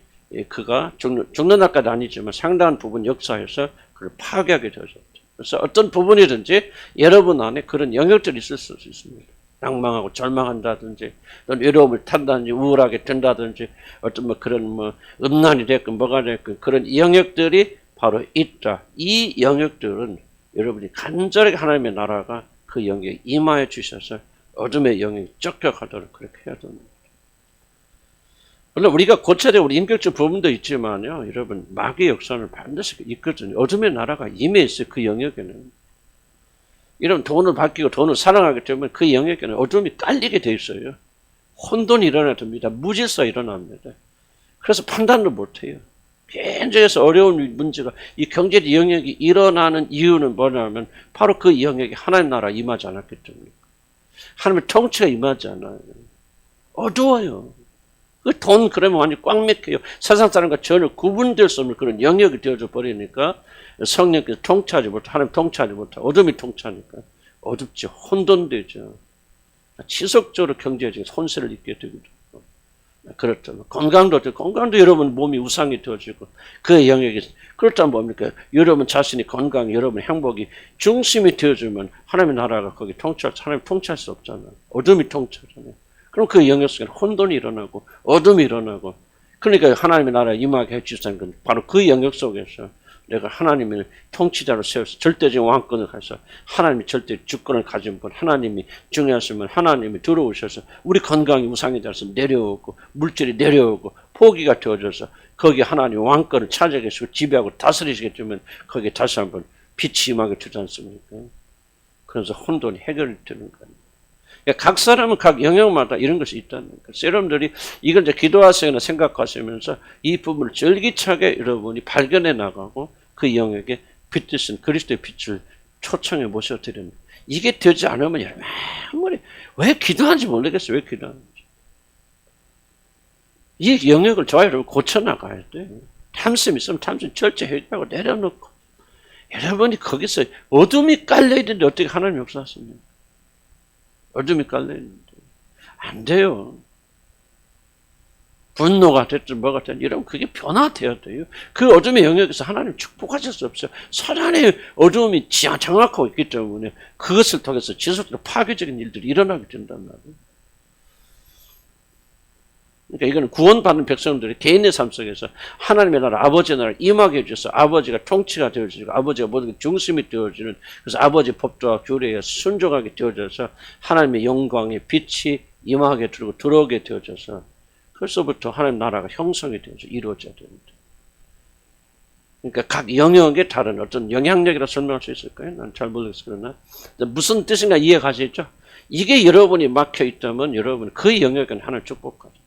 그가 죽는 날까지 아니지만 상당한 부분 역사에서 그를 파괴하게 되어졌죠. 그래서 어떤 부분이든지 여러분 안에 그런 영역들이 있을 수 있습니다. 낭망하고 절망한다든지, 또는 외로움을 탄다든지, 우울하게 된다든지, 어떤 그런 음란이 됐건 뭐가 됐건 그런 영역들이 바로 있다. 이 영역들은 여러분이 간절하게 하나님의 나라가 그 영역에 임하여 주셔서 어둠의 영역이 쫓겨가도록 그렇게 해야 됩니다. 물론 우리가 고쳐야 될 우리 인격적 부분도 있지만요, 여러분 마귀의 역사는 반드시 있거든요. 어둠의 나라가 임해 있어요. 그 영역에는. 이런 돈을 받기고 돈을 사랑하기 때문에 그 영역에는 어둠이 깔리게 돼 있어요. 혼돈이 일어나야 됩니다. 무질서가 일어납니다. 그래서 판단도 못해요. 현장에서 어려운 문제가 이 경제적 영역이 일어나는 이유는 뭐냐면 바로 그 영역에 하나님 나라 임하지 않았기 때문에 하나님의 통치가 임하지 않아요. 어두워요. 그 돈 그러면 완전히 꽉 막혀요. 세상 사람과 전혀 구분될 수 없는 그런 영역이 되어져 버리니까 성령께서 통치하지 못하고 하나님 통치하지 못하고 어둠이 통치하니까 어둡죠. 혼돈되죠. 지속적으로 경제적인 손실을 입게 되기도 하고 그렇죠. 건강도 여러분 몸이 우상이 되어지고 그 영역이 그렇다면 뭡니까? 여러분 자신이 건강, 여러분 행복이 중심이 되어주면 하나님의 나라가 거기 하나님 통치할 수 없잖아요. 어둠이 통치하잖아요. 그럼 그 영역 속에 혼돈이 일어나고 어둠이 일어나고 그러니까 하나님의 나라에 임하게 해주시는 건 바로 그 영역 속에서 내가 하나님을 통치자로 세워서 절대적인 왕권을 가서 하나님이 절대 주권을 가진 분 하나님이 중요하시면 하나님이 들어오셔서 우리 건강이 우상이 돼서 내려오고 물질이 내려오고 포기가 되어져서 거기에 하나님 왕권을 차지하게 계시고 지배하고 다스리시게 되면 거기에 다시 한번 빛이 임하게 되지 않습니까? 그래서 혼돈이 해결되는 거예요. 각 사람은 각 영역마다 이런 것이 있다는 거예요. 여러분들이 이걸 이제 기도하시거나 생각하시면서 이 부분을 절기차게 여러분이 발견해 나가고 그 영역에 빛드신 그리스도의 빛을 초청해 모셔드리는 이게 되지 않으면 여러분 아무리 왜 기도하는지 모르겠어요. 왜 기도하는지. 이 영역을 저와 여러분 고쳐나가야 돼요. 탐심 있으면 탐심 철저히 해결하고 내려놓고 여러분이 거기서 어둠이 깔려있는데 어떻게 하나님 역사하십니까? 어둠이 깔려있는데 안 돼요. 분노가 됐든 뭐가 됐든 이러면 그게 변화되어야 돼요. 그 어둠의 영역에서 하나님 축복하실 수 없어요. 사단의 어둠이 장악하고 있기 때문에 그것을 통해서 지속적으로 파괴적인 일들이 일어나게 된단 말이에요. 그러니까 이거는 구원받는 백성들이 개인의 삶 속에서 하나님의 나라, 아버지의 나라를 임하게 해줘서 아버지가 통치가 되어지고 아버지가 모든 게 중심이 되어지는 그래서 아버지의 법도와 규례에 순종하게 되어져서 하나님의 영광의 빛이 임하게 들어오게 되어져서 그래서부터 하나님 나라가 형성이 되어서 이루어져야 됩니다. 그러니까 각 영역에 다른 어떤 영향력이라 설명할 수 있을까요? 난 잘 모르겠어요. 그러나 무슨 뜻인가 이해가시죠? 이게 여러분이 막혀 있다면 여러분 그 영역은 하나님 축복하죠.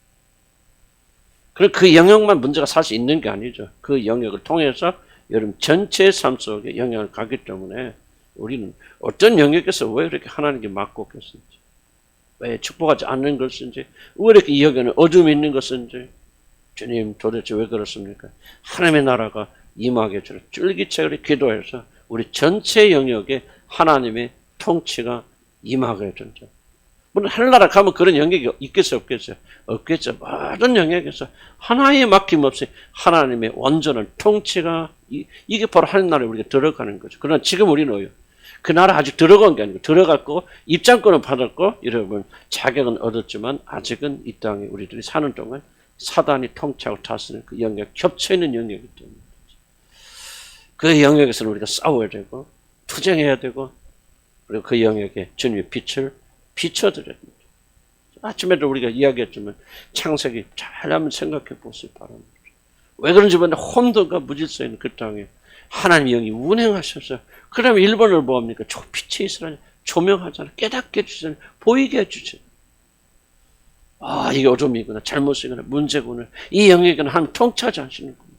그리고 그 영역만 문제가 사실 있는 게 아니죠. 그 영역을 통해서 여러분 전체의 삶 속에 영향을 가기 때문에 우리는 어떤 영역에서 왜 이렇게 하나님께 막고 계신지, 왜 축복하지 않는 것인지, 왜 이렇게 이 영역에는 어둠이 있는 것인지, 주님 도대체 왜 그렇습니까? 하나님의 나라가 임하게 주를 쫄깃하게 기도해서 우리 전체 영역에 하나님의 통치가 임하게 된다. 물론 하늘나라 가면 그런 영역이 있겠어요? 없겠어요? 없겠죠. 모든 영역에서 하나의 막힘없이 하나님의 완전한 통치가 이게 바로 하늘나라에 우리가 들어가는 거죠. 그러나 지금 우리는 그 나라 아직 들어간 게 아니고 들어갔고 입장권은 받았고 여러분 자격은 얻었지만 아직은 이 땅에 우리들이 사는 동안 사단이 통치하고 다스리는 그 영역 겹쳐있는 영역이기 때문에 그 영역에서는 우리가 싸워야 되고 투쟁해야 되고 그리고 그 영역에 주님의 빛을 비춰드려야 됩니다. 아침에도 우리가 이야기했지만 창세기 잘 한번 생각해 보시기 바랍니다. 왜 그런지 보면 혼돈과 무질서 있는 그 땅에 하나님의 영이 운행하셔서 그러면 일본을 뭐합니까? 빛이 있으라니 조명하잖아요. 깨닫게 해주잖아요. 보이게 해주잖아요. 아 이게 어둠이구나 잘못이구나 문제구나 이 영역에는 하나님 통치하지 않으시는구나.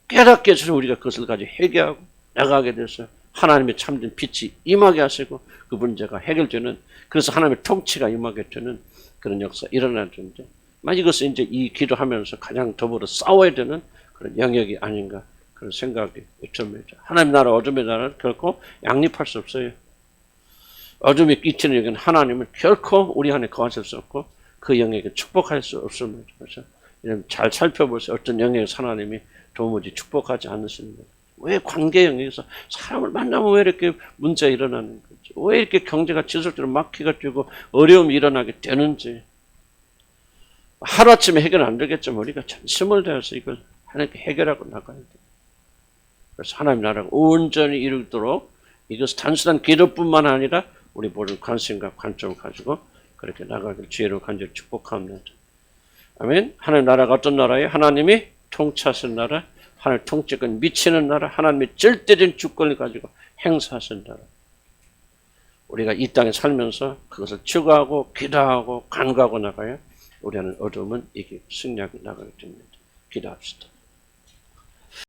깨닫게 해주셔서 우리가 그것을 가지고 회개하고 나가게 돼서 하나님의 참된 빛이 임하게 하시고 그 문제가 해결되는 그래서 하나님의 통치가 임하게 되는 그런 역사 일어나는데 이것은 이제 이 기도하면서 가장 더불어 싸워야 되는 그런 영역이 아닌가 그런 생각이 듭니다. 하나님 나라, 어둠의 나라는 결코 양립할 수 없어요. 어둠이 끼치는 영역은 하나님은 결코 우리 안에 거하실 수 없고 그 영역에 축복할 수 없습니다. 그래서 이런 잘 살펴보세요. 어떤 영역에서 하나님이 도무지 축복하지 않으십니다. 왜 관계 영역에서 사람을 만나면 왜 이렇게 문제가 일어나는 건지, 왜 이렇게 경제가 지속적으로 막히가 되고 어려움이 일어나게 되는지, 하루아침에 해결 안 되겠지만 우리가 전심을 다해서 이걸 하나님께 해결하고 나가야 돼요. 그래서 하나님 나라가 온전히 이루도록 이것은 단순한 기도뿐만 아니라 우리 모든 관심과 관점을 가지고 그렇게 나가길 주의로 간절히 축복합니다. 아멘. 하나님 나라가 어떤 나라예요? 하나님이 통치하신 나라, 하나님 통치권 미치는 나라, 하나님의 절대적인 주권을 가지고 행사하신 나라. 우리가 이 땅에 살면서 그것을 추구하고 기도하고 간구하고 나가야 우리는 어둠은 이게 승리하게 나가게 됩니다. 기도합시다.